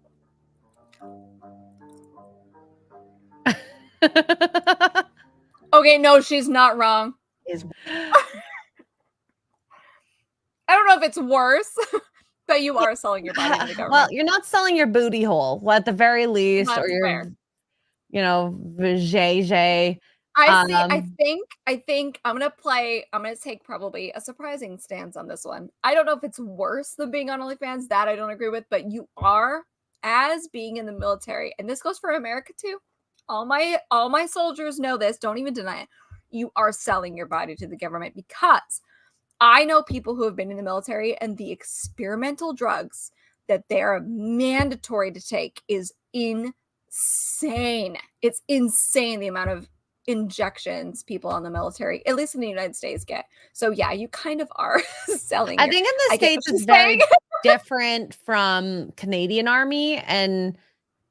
Okay, no, she's not wrong. I don't know if it's worse, but you are selling your body to the government. Well, you're not selling your booty hole, well, at the very least, or your, vajayjay. I think I'm gonna take probably a surprising stance on this one. I don't know if it's worse than being on OnlyFans. That I don't agree with, but you are, as being in the military, and this goes for America too. All my soldiers know this. Don't even deny it. You are selling your body to the government because I know people who have been in the military and the experimental drugs that they're mandatory to take is insane. It's insane the amount of injections people in the military, at least in the United States, get. So yeah, you kind of are selling. I think in the States it's very different from Canadian Army, and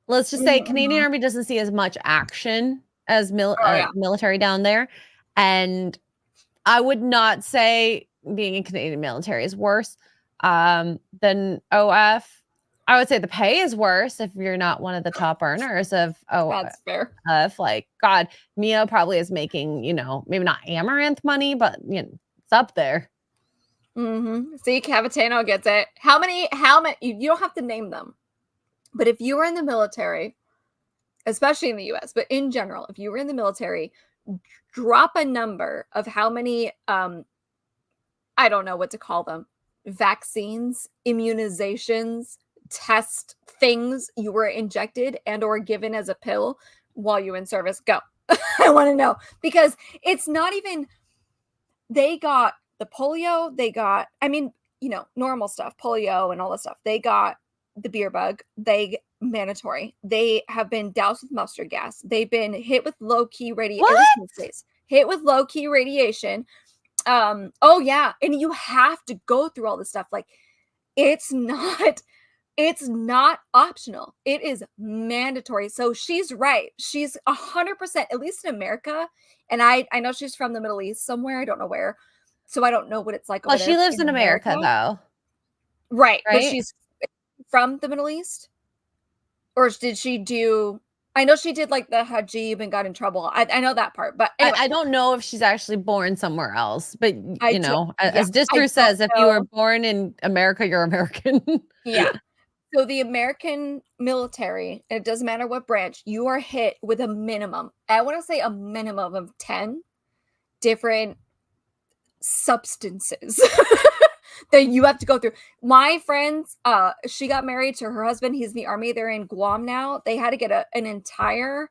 let's just say Canadian Army doesn't see as much action as military down there. And I would not say being in Canadian military is worse than OF. I would say the pay is worse if you're not one of the top earners of That's fair. Like, God, Mia probably is making, maybe not amaranth money, but it's up there. See, Cavitano gets it. How many, you don't have to name them. But if you were in the military, especially in the US, but in general, if you were in the military, drop a number of how many, I don't know what to call them, vaccines, immunizations, test things you were injected and or given as a pill while you were in service. Go. I want to know, because it's not even, they got the polio, they got, normal stuff, polio and all this stuff. They got the beer bug, they mandatory. They have been doused with mustard gas. They've been hit with low-key radiation. Hit with low-key radiation. Oh yeah. And you have to go through all this stuff. Like, it's not optional. It is mandatory. So she's right. She's 100%, at least in America. And I know she's from the Middle East somewhere. I don't know where. So I don't know what it's like. Well, she lives in America though. Right. But she's from the Middle East? Or did she do I know she did like the hijab and got in trouble. I know that part, but anyway. I don't know if she's actually born somewhere else, but I as Disper says, if you were born in America, you're American. Yeah. So the American military, and it doesn't matter what branch, you are hit with a minimum. I want to say a minimum of 10 different substances that you have to go through. My friends, she got married to her husband. He's in the army. They're in Guam now. They had to get an entire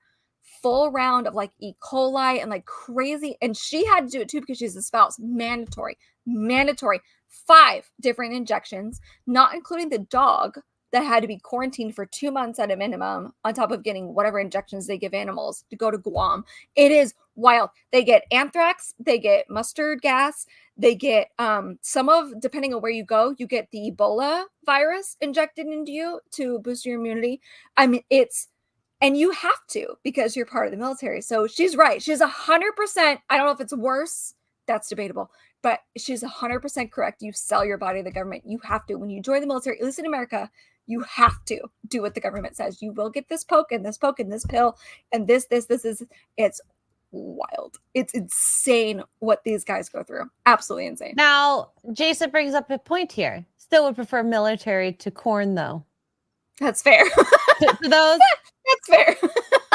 full round of like E. coli and like crazy. And she had to do it too because she's a spouse. Mandatory. 5 different injections, not including the dog that had to be quarantined for 2 months at a minimum, on top of getting whatever injections they give animals to go to Guam. It is wild. They get anthrax, they get mustard gas, they get depending on where you go, you get the Ebola virus injected into you to boost your immunity. I mean, and you have to because you're part of the military. So she's right. She's 100%. I don't know if it's worse. That's debatable. But she's 100% correct. You sell your body to the government. You have to. When you join the military, at least in America, you have to do what the government says. You will get this poke and this pill and this is, it's wild. It's insane what these guys go through. Absolutely insane. Now, Jason brings up a point here. Still would prefer military to corn, though. That's fair. To those, that's fair.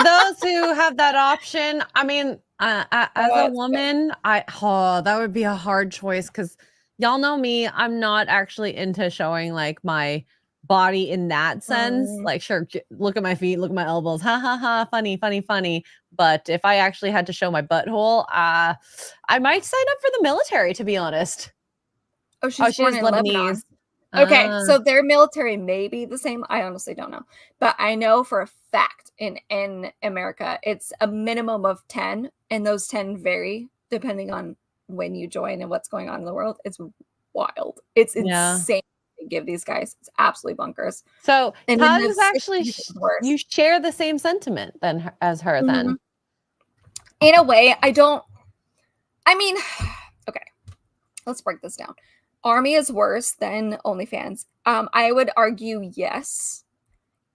those who have that option, I mean, as a woman, that would be a hard choice because y'all know me. I'm not actually into showing like my body in that sense. Like, sure, look at my feet, look at my elbows, ha ha ha, funny. But if I actually had to show my butthole, I might sign up for the military, to be honest. Oh, she's born in Lebanese. Okay, so their military may be the same. I honestly don't know. But I know for a fact in America, it's a minimum of 10. And those 10 vary depending on when you join and what's going on in the world. It's wild. It's insane to give these guys. It's absolutely bonkers. So Hugs actually, you share the same sentiment then as her then? In a way, okay, let's break this down. Army is worse than OnlyFans. I would argue yes,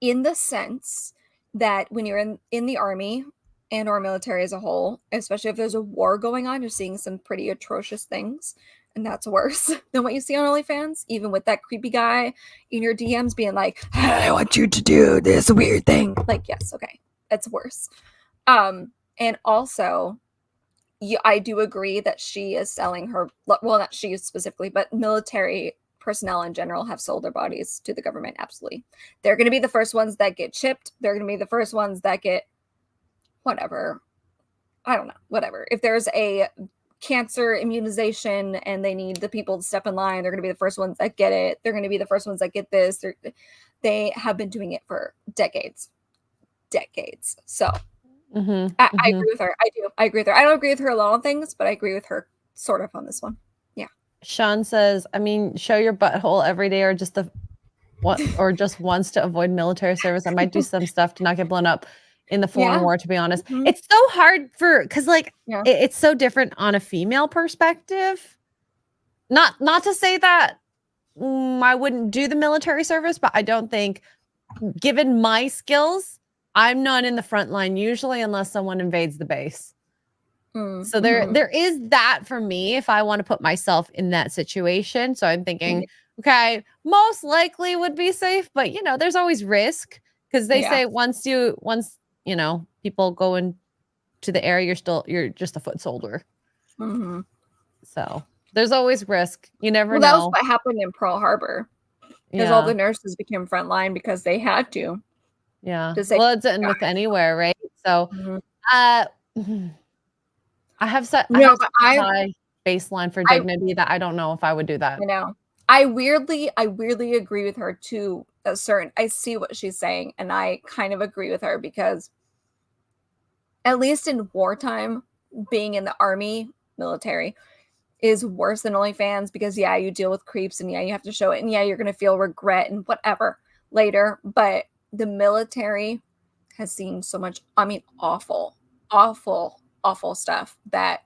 in the sense that when you're in the army and or military as a whole, especially if there's a war going on, you're seeing some pretty atrocious things, and that's worse than what you see on OnlyFans, even with that creepy guy in your DMs being like, I want you to do this weird thing. Like, yes, okay, that's worse. And also, I do agree that she is selling her, well, not she specifically, but military personnel in general have sold their bodies to the government. Absolutely. They're going to be the first ones that get chipped. They're going to be the first ones that get whatever. I don't know, whatever. If there's a cancer immunization and they need the people to step in line, they're going to be the first ones that get it. They're going to be the first ones that get this. They have been doing it for decades. So I agree with her. I agree with her. I don't agree with her a lot of things, but I agree with her sort of on this one. Yeah. Sean says, I mean, show your butthole every day or just just once to avoid military service. I might do some stuff to not get blown up in the foreign war, to be honest. It's so hard because like it's so different on a female perspective. Not to say that I wouldn't do the military service, but I don't think, given my skills, I'm not in the front line usually unless someone invades the base. So there is that for me if I want to put myself in that situation. So I'm thinking, okay, most likely would be safe, but there's always risk because they say once people go into the air, you're just a foot soldier. So there's always risk. You never know. That was what happened in Pearl Harbor. Because all the nurses became frontline because they had to. Yeah. Well, it's with anywhere, right? So I have set a high baseline for dignity that I don't know if I would do that. I know. I weirdly agree with her to a certain. I see what she's saying, and I kind of agree with her because at least in wartime, being in the army, military, is worse than OnlyFans because you deal with creeps and you have to show it and you're gonna feel regret and whatever later. But the military has seen so much, awful stuff that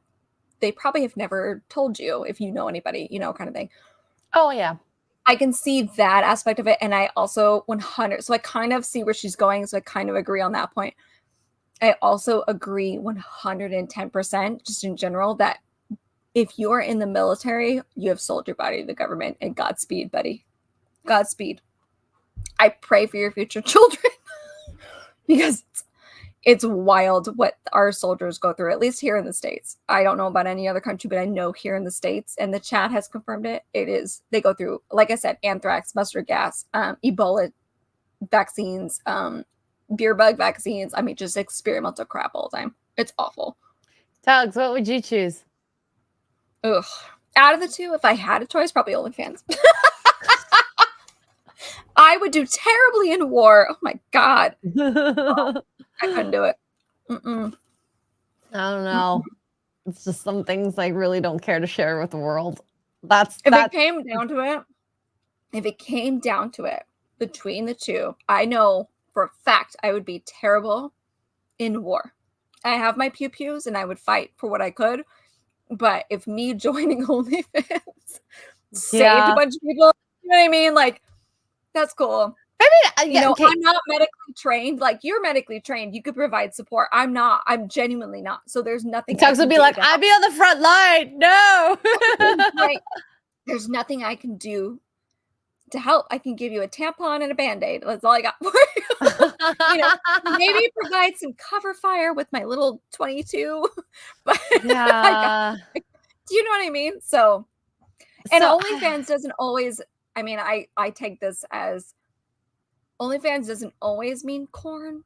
they probably have never told you if you know anybody, kind of thing. Oh, yeah. I can see that aspect of it. And I also 100, so I kind of see where she's going. So I kind of agree on that point. I also agree 110%, just in general, that if you're in the military, you have sold your body to the government, and Godspeed, buddy. Godspeed. I pray for your future children because it's wild what our soldiers go through, at least here in the States. I don't know about any other country, but I know here in the States, and the chat has confirmed it. They go through, like I said, anthrax, mustard gas, Ebola vaccines, beer bug vaccines. I mean, just experimental crap all the time. It's awful. Tugs, what would you choose? Ugh. Out of the two, if I had a choice, probably OnlyFans. I would do terribly in war. Oh my God. Oh, I couldn't do it. Mm-mm. I don't know. It's just some things I really don't care to share with the world. If it came down to it, between the two, I know for a fact I would be terrible in war. I have my pew-pews and I would fight for what I could. But if me joining OnlyFans saved a bunch of people, you know what I mean? Like, that's cool. I mean, okay. I'm not medically trained. Like, you're medically trained. You could provide support. I'm not. I'm genuinely not. So there's nothing. Tugs would be like, I'd be on the front line. No. Like, there's nothing I can do to help. I can give you a tampon and a Band-Aid. That's all I got for you. Maybe provide some cover fire with my little 22. But yeah. Do you know what I mean? So OnlyFans doesn't always, I mean, I take this as OnlyFans doesn't always mean corn.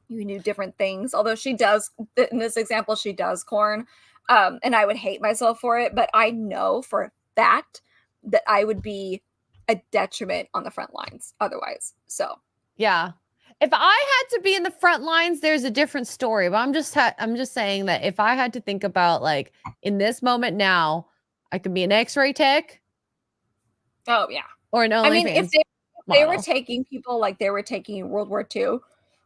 You can do different things. Although she does, in this example, she does corn. And I would hate myself for it. But I know for a fact that I would be a detriment on the front lines otherwise. So yeah, if I had to be in the front lines, there's a different story. But I'm just saying that if I had to think about, like, in this moment now, I could be an X-ray tech. Oh yeah, or an OnlyFans. I mean, if they were taking people like they were taking World War II,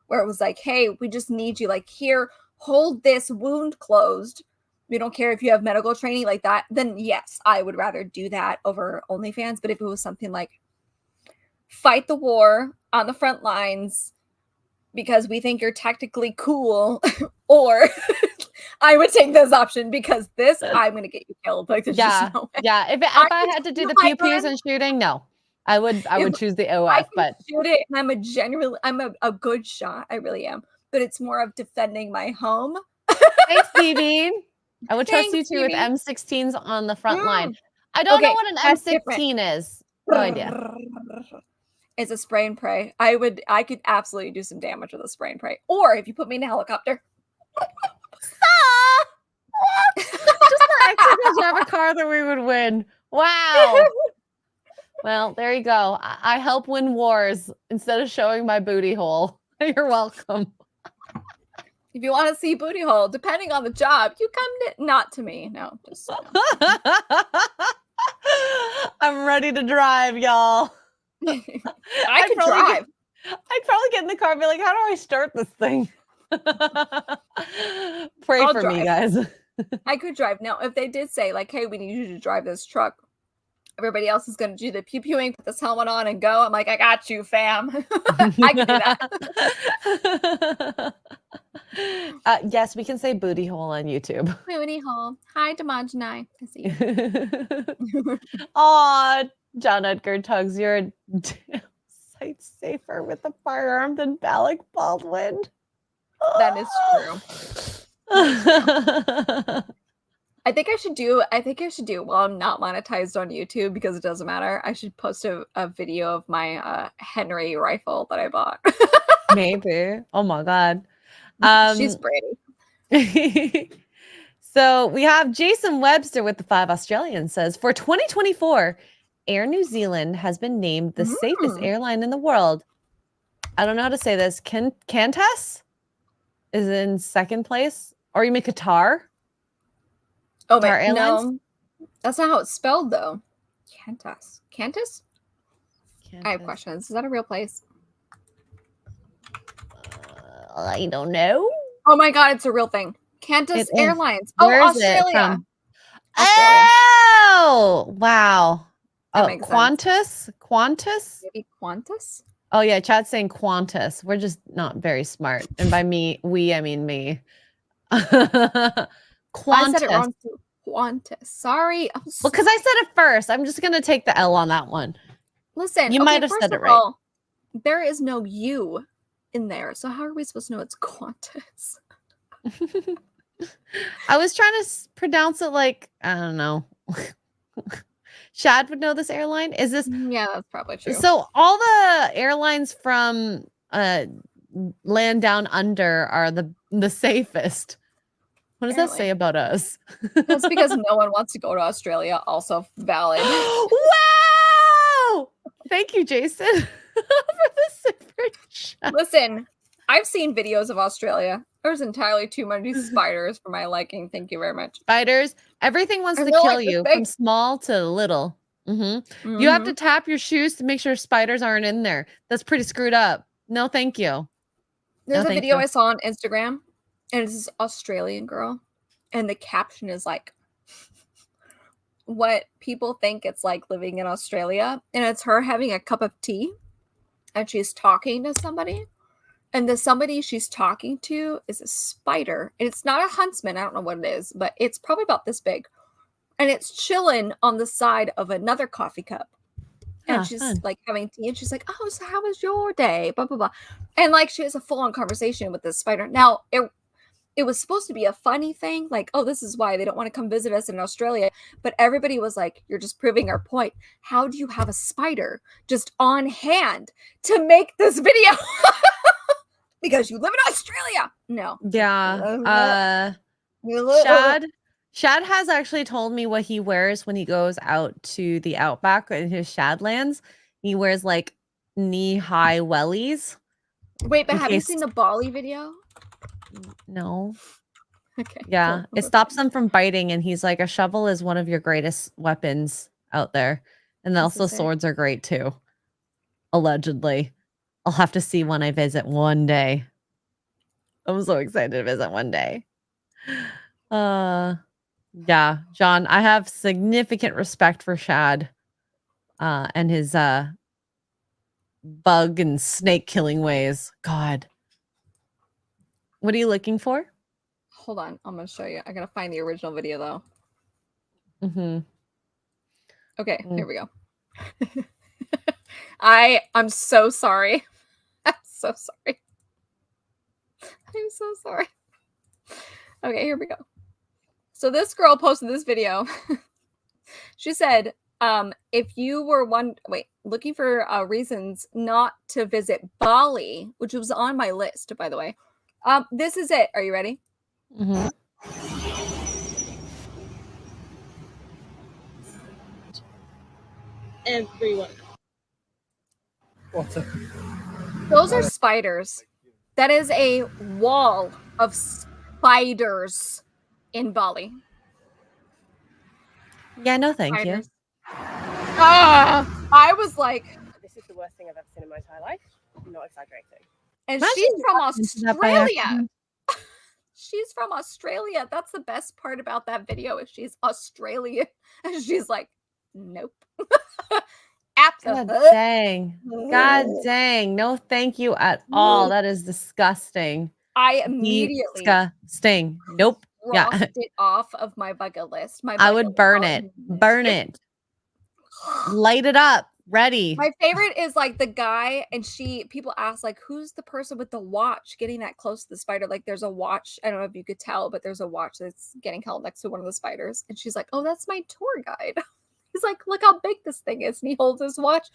where it was like, hey, we just need you, like, here, hold this wound closed. We don't care if you have medical training like that, then yes, I would rather do that over OnlyFans. But if it was something like fight the war on the front lines because we think you're technically cool, or I would take this option because I'm going to get you killed. Like, there's just no way. Yeah. If I had to do the pew-pews and shooting, no, I would choose the OF. But shoot it, and I'm a good shot. I really am. But it's more of defending my home. Thanks, BB. I would trust you too with M16s on the front line. I don't know what an M16 is. No idea. It's a spray and pray. I could absolutely do some damage with a spray and pray. Or if you put me in a helicopter. Just the extra drive a car that we would win. Wow. Well, there you go. I help win wars instead of showing my booty hole. You're welcome. If you want to see booty hole, depending on the job, you come not to me. No, just I'm ready to drive, y'all. I can drive. I'd probably get in the car and be like, how do I start this thing? Pray I'll for drive. me, guys. I could drive. Now, if they did say, like, hey, we need you to drive this truck, everybody else is going to do the pew-pewing, put this helmet on and go. I'm like, I got you, fam. I can do that. Yes, we can say booty hole on YouTube. Booty hole. Hi, Demongenai. I see you. Aw, John Edgar Tugs, you're a sight safer with a firearm than Alec Baldwin. That is true. I think I should do, while I'm not monetized on YouTube, because it doesn't matter, I should post a video of my Henry rifle that I bought. Maybe. Oh my God. She's pretty. So we have Jason Webster with the 5 Australian says, for 2024, Air New Zealand has been named the safest airline in the world. I don't know how to say this. Qantas is in second place. Or you mean Qatar? Oh, Qatar Airlines? No. That's not how it's spelled, though. Qantas. Qantas? I have questions. Is that a real place? I don't know. Oh my God, it's a real thing. Qantas Airlines. Where oh, is Australia. It from? Australia. Oh, wow. That Qantas? Qantas? Maybe Qantas? Oh yeah, chat's saying Qantas. We're just not very smart. And by we, I mean me. I said it Qantas. wrong too. Qantas. Sorry. I'm Well, because I said it first. I'm just gonna take the L on that one. Listen, You might have first said it of right. all, there is no U in there. So how are we supposed to know it's Qantas? I was trying to pronounce it like, I don't know. Shad would know this airline. Is this Yeah, that's probably true. so? All the airlines from land down under are the safest. What does that say about us? That's because no one wants to go to Australia. Also valid. Wow! Thank you, Jason, for the super chat. Listen, I've seen videos of Australia. There's entirely too many spiders for my liking. Thank you very much. Spiders. Everything wants And to they're kill like this you big. from small to little. You have to tap your shoes to make sure spiders aren't in there. That's pretty screwed up. No, thank you. There's a video I saw on Instagram, and it's this Australian girl, and the caption is like, what people think it's like living in Australia, and it's her having a cup of tea, and she's talking to somebody, and the somebody she's talking to is a spider, and it's not a huntsman. I don't know what it is, but it's probably about this big, and it's chilling on the side of another coffee cup. And she's like having tea, and she's like, "Oh, so how was your day?" Blah blah blah, and like she has a full-on conversation with this spider. Now it was supposed to be a funny thing, like, "Oh, this is why they don't want to come visit us in Australia." But everybody was like, "You're just proving our point. How do you have a spider just on hand to make this video?" Because you live in Australia. No. Yeah. Shad has actually told me what he wears when he goes out to the outback in his Shadlands. He wears like knee-high wellies. Wait, but have you seen the Bali video? No. Okay. Yeah, it stops them from biting, and he's like, a shovel is one of your greatest weapons out there. And also swords are great too. Allegedly. I'll have to see when I visit one day. I'm so excited to visit one day. Yeah, John, I have significant respect for Shad and his bug and snake killing ways. God. What are you looking for? Hold on, I'm gonna show you. I gotta find the original video though. Okay, here we go. I'm so sorry. I'm so sorry. I'm so sorry. Okay, here we go. So this girl posted this video. She said, if you were looking for reasons not to visit Bali, which was on my list, by the way. This is it. Are you ready? Everyone. Those are spiders. That is a wall of spiders in Bali. Yeah, no, thank you. I was like, this is the worst thing I've ever seen in my entire life. I'm not exaggerating. And she's from Australia. She's from Australia. That's the best part about that video is she's Australian. And she's like, nope. Absolutely. God dang. God dang. No, thank you at all. That is disgusting. I immediately disgusting. Nope. crossed it off of my bucket list. I would burn it. Burn it. Light it up. Ready. My favorite is like the guy, and people ask like, who's the person with the watch getting that close to the spider? Like there's a watch. I don't know if you could tell, but there's a watch that's getting held next to one of the spiders. And she's like, oh, that's my tour guide. He's like, look how big this thing is. And he holds his watch.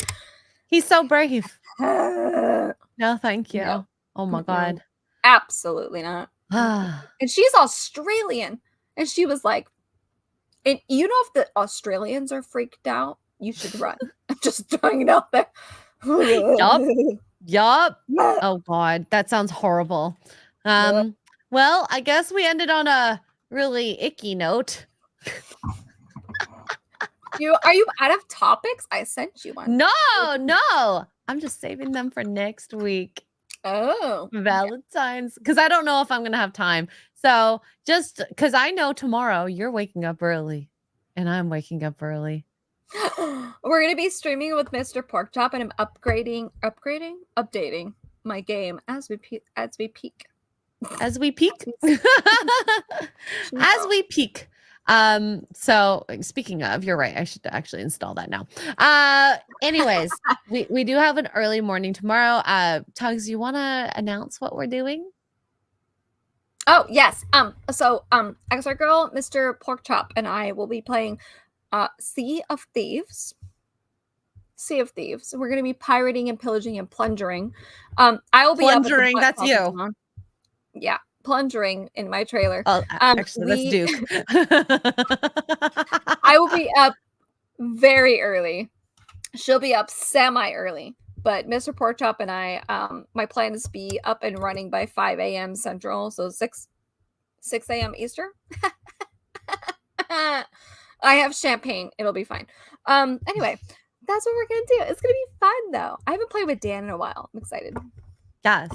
He's so brave. No, thank you. No. Oh my God. Absolutely not. And she's Australian. And she was like, and you know, if the Australians are freaked out, you should run. I'm just throwing it out there. Yup. Oh God, that sounds horrible. Well, I guess we ended on a really icky note. Are you out of topics? I sent you one. No. I'm just saving them for next week. Oh. Valentine's. Because I don't know if I'm going to have time. So just because I know tomorrow you're waking up early and I'm waking up early. We're gonna be streaming with Mr. Porkchop, and I'm updating my game as we peak. As we peak. As we peak. So speaking of, you're right. I should actually install that now. Anyways, we do have an early morning tomorrow. Tugs, you want to announce what we're doing? Oh yes. So XR Girl, Mr. Porkchop, and I will be playing Sea of Thieves. Sea of Thieves. We're gonna be pirating and pillaging and plungering. I will be plungering. That's you. Yeah, plungering in my trailer. Oh, actually, that's Duke. I will be up very early. She'll be up semi-early. But Mr. Porkchop and I, my plan is to be up and running by 5 a.m. Central, so 6 a.m. Eastern. I have champagne. It'll be fine. Anyway, that's what we're going to do. It's going to be fun, though. I haven't played with Dan in a while. I'm excited.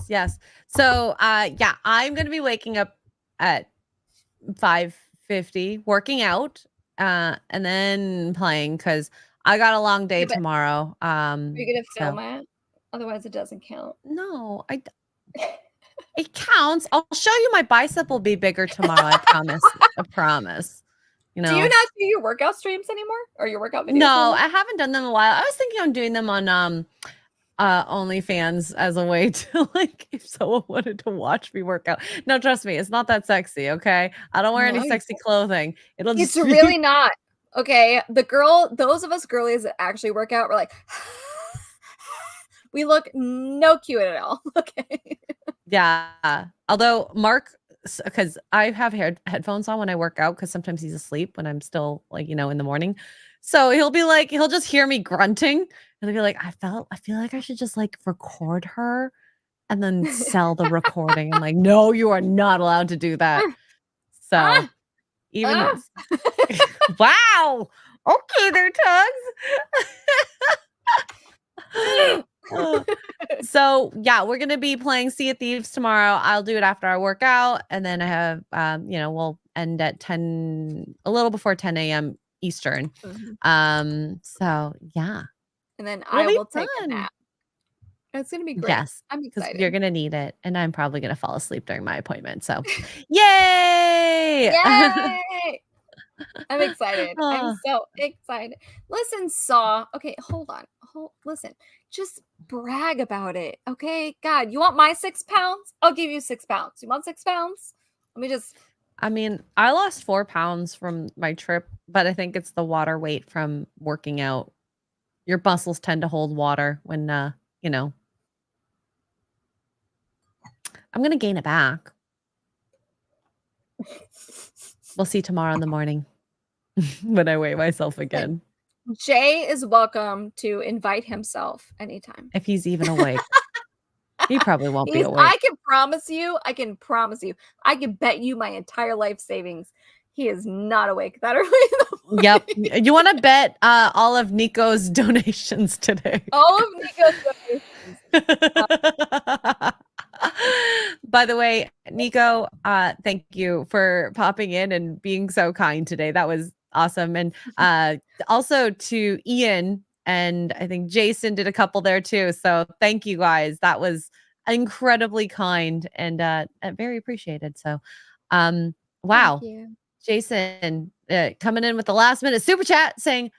Yes. So, yeah, I'm going to be waking up at 5:50, working out, and then playing because I got a long day tomorrow. Are you going to film it? Otherwise, it doesn't count. No, it counts. I'll show you my bicep will be bigger tomorrow. I promise. I promise. You know. Do you not do your workout streams anymore, or your workout videos? No, I haven't done them in a while. I was thinking of doing them on OnlyFans as a way to, like, if someone wanted to watch me work out. No, trust me, it's not that sexy. Okay, I don't wear any sexy clothing. It's really not. Okay, those of us girlies that actually work out, we're like, we look no cute at all. Okay. Yeah. Although Mark, because I have headphones on when I work out, because sometimes he's asleep when I'm still, like, in the morning. So he'll just hear me grunting, and he'll be like, I feel like I should just, like, record her and then sell the recording. I'm like, no, you are not allowed to do that. So wow. Okay there, Tugs. So yeah, we're gonna be playing Sea of Thieves tomorrow. I'll do it after I work out, and then I have we'll end at a little before 10 a.m. Eastern. So yeah, and then I will take a nap. It's gonna be great. Yes, I'm excited. You're gonna need it, and I'm probably gonna fall asleep during my appointment. So yay! Yay! I'm excited. I'm so excited. Listen, Saw. Okay, hold on. Listen. Just brag about it. Okay? God, you want my 6 pounds? I'll give you 6 pounds. You want 6 pounds? I mean, I lost 4 pounds from my trip, but I think it's the water weight from working out. Your muscles tend to hold water when, I'm going to gain it back. We'll see tomorrow in the morning when I weigh myself again. Jay is welcome to invite himself anytime. If he's even awake. He probably won't be awake. I can promise you, I can bet you my entire life savings he is not awake that early in the morning. Yep. You want to bet all of Nico's donations today. All of Nico's donations. By the way, Nico, thank you for popping in and being so kind today. That was awesome. And also to Ian, and I think Jason did a couple there too. So thank you guys. That was incredibly kind and very appreciated. So wow. Jason coming in with the last minute super chat saying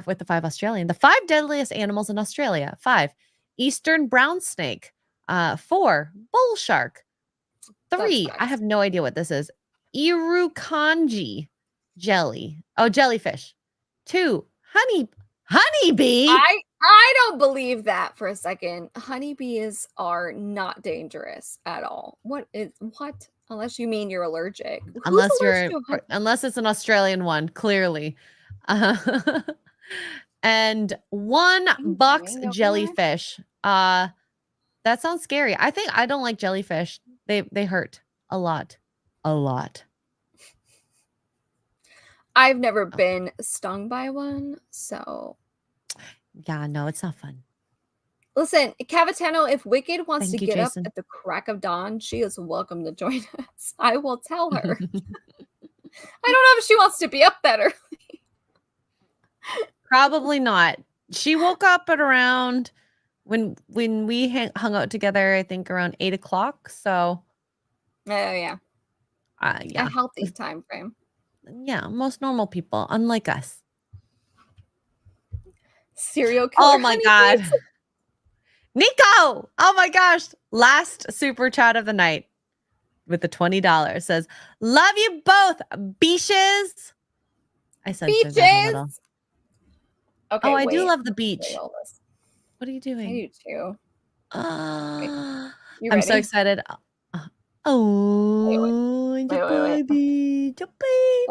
with the 5 Australian, the 5 deadliest animals in Australia. 5, eastern brown snake. 4, bull shark. 3, I have no idea what this is. Irukandji jelly. Oh, jellyfish. 2, honeybee. I don't believe that for a second. Honeybees are not dangerous at all. What? Unless you mean you're allergic. Unless it's an Australian one, clearly. And 1 box jellyfish. That sounds scary. I don't like jellyfish. They hurt a lot. A lot. I've never been stung by one, so yeah, no, it's not fun. Listen, Cavitano, if Wicked wants to get Jason. up at the crack of dawn, she is welcome to join us. I will tell her. I don't know if she wants to be up that early. Probably not. She woke up at around when we hung out together, I think around 8 o'clock. So yeah. yeah. A healthy time frame. Yeah, most normal people, unlike us. Serial killer. Oh my God. Nico! Oh my gosh. Last super chat of the night with the $20 says, love you both, beaches. I censored that a little. Okay, oh, I do love the beach. Wait, all this. What are you doing? I do too. You I'm so ready? excited. Oh, Wait. baby. There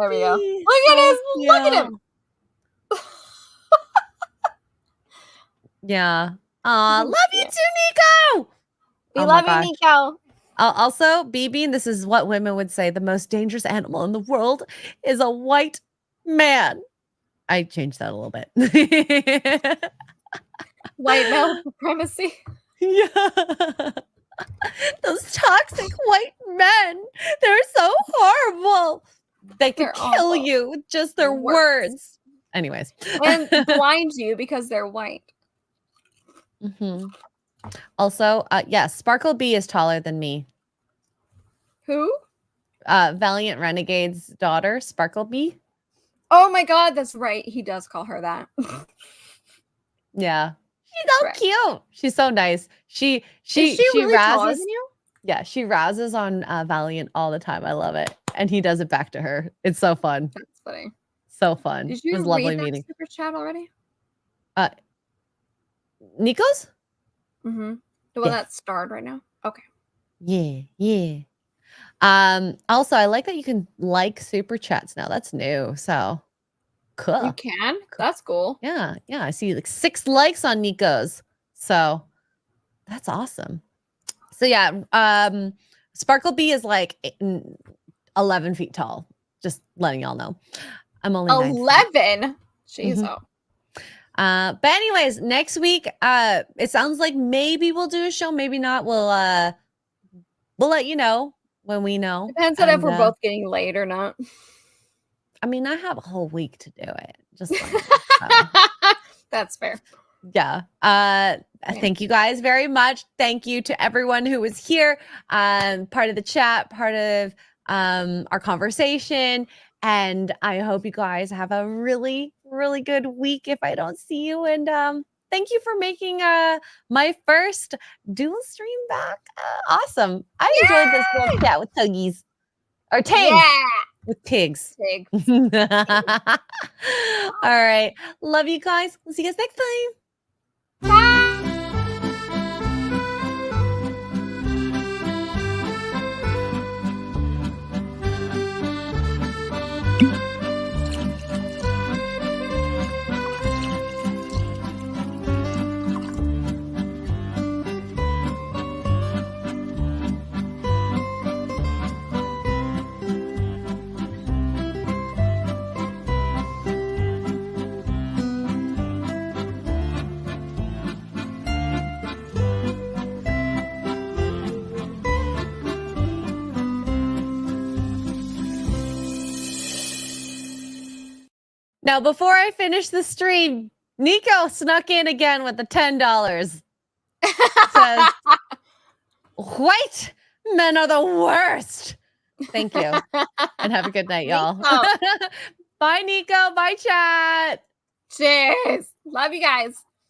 we go. Look at him! Look at him! Yeah. Love you too, Nico. We love you, Nico. Also, BB, and this is what women would say, the most dangerous animal in the world is a white man. I changed that a little bit. White male supremacy. Yeah. Those toxic white men. They're so horrible. They could kill you with just their words. Anyways. And blind you because they're white. Also, yes, Sparkle B is taller than me. Who? Valiant Renegade's daughter, Sparkle B. Oh my God, that's right. He does call her that. Yeah. She's so cute. She's so nice. She really taller razzes. than you? Yeah, she razzes on Valiant all the time. I love it. And he does it back to her. It's so fun. That's funny. So fun. Did you it was read lovely that meeting. super chat already? Nico's? Mm-hmm. The one that starred right now? Okay. Yeah. Also, I like that you can like super chats now. That's new. So cool. You can? That's cool. Yeah. I see like 6 likes on Nico's. So that's awesome. So yeah, Sparkle B is like 11 feet tall. Just letting y'all know. I'm only 11. Jeez. But anyways, next week, it sounds like maybe we'll do a show, maybe not. We'll let you know when we know. Depends on if we're both getting laid or not. I mean, I have a whole week to do it. Just that's fair. Yeah. Thank you guys very much. Thank you to everyone who was here, part of the chat, part of our conversation. And I hope you guys have a really, really good week if I don't see you. And thank you for making my first dual stream back. Awesome. I enjoyed this little chat with Tuggies. Or Tigs. Yeah. With pigs. Pigs. All right. Love you guys. We'll see you guys next time. Bye. Now, before I finish the stream, Nico snuck in again with the $10. Says, white men are the worst. Thank you. And have a good night, y'all. Bye, Nico. Bye, chat. Cheers. Love you guys.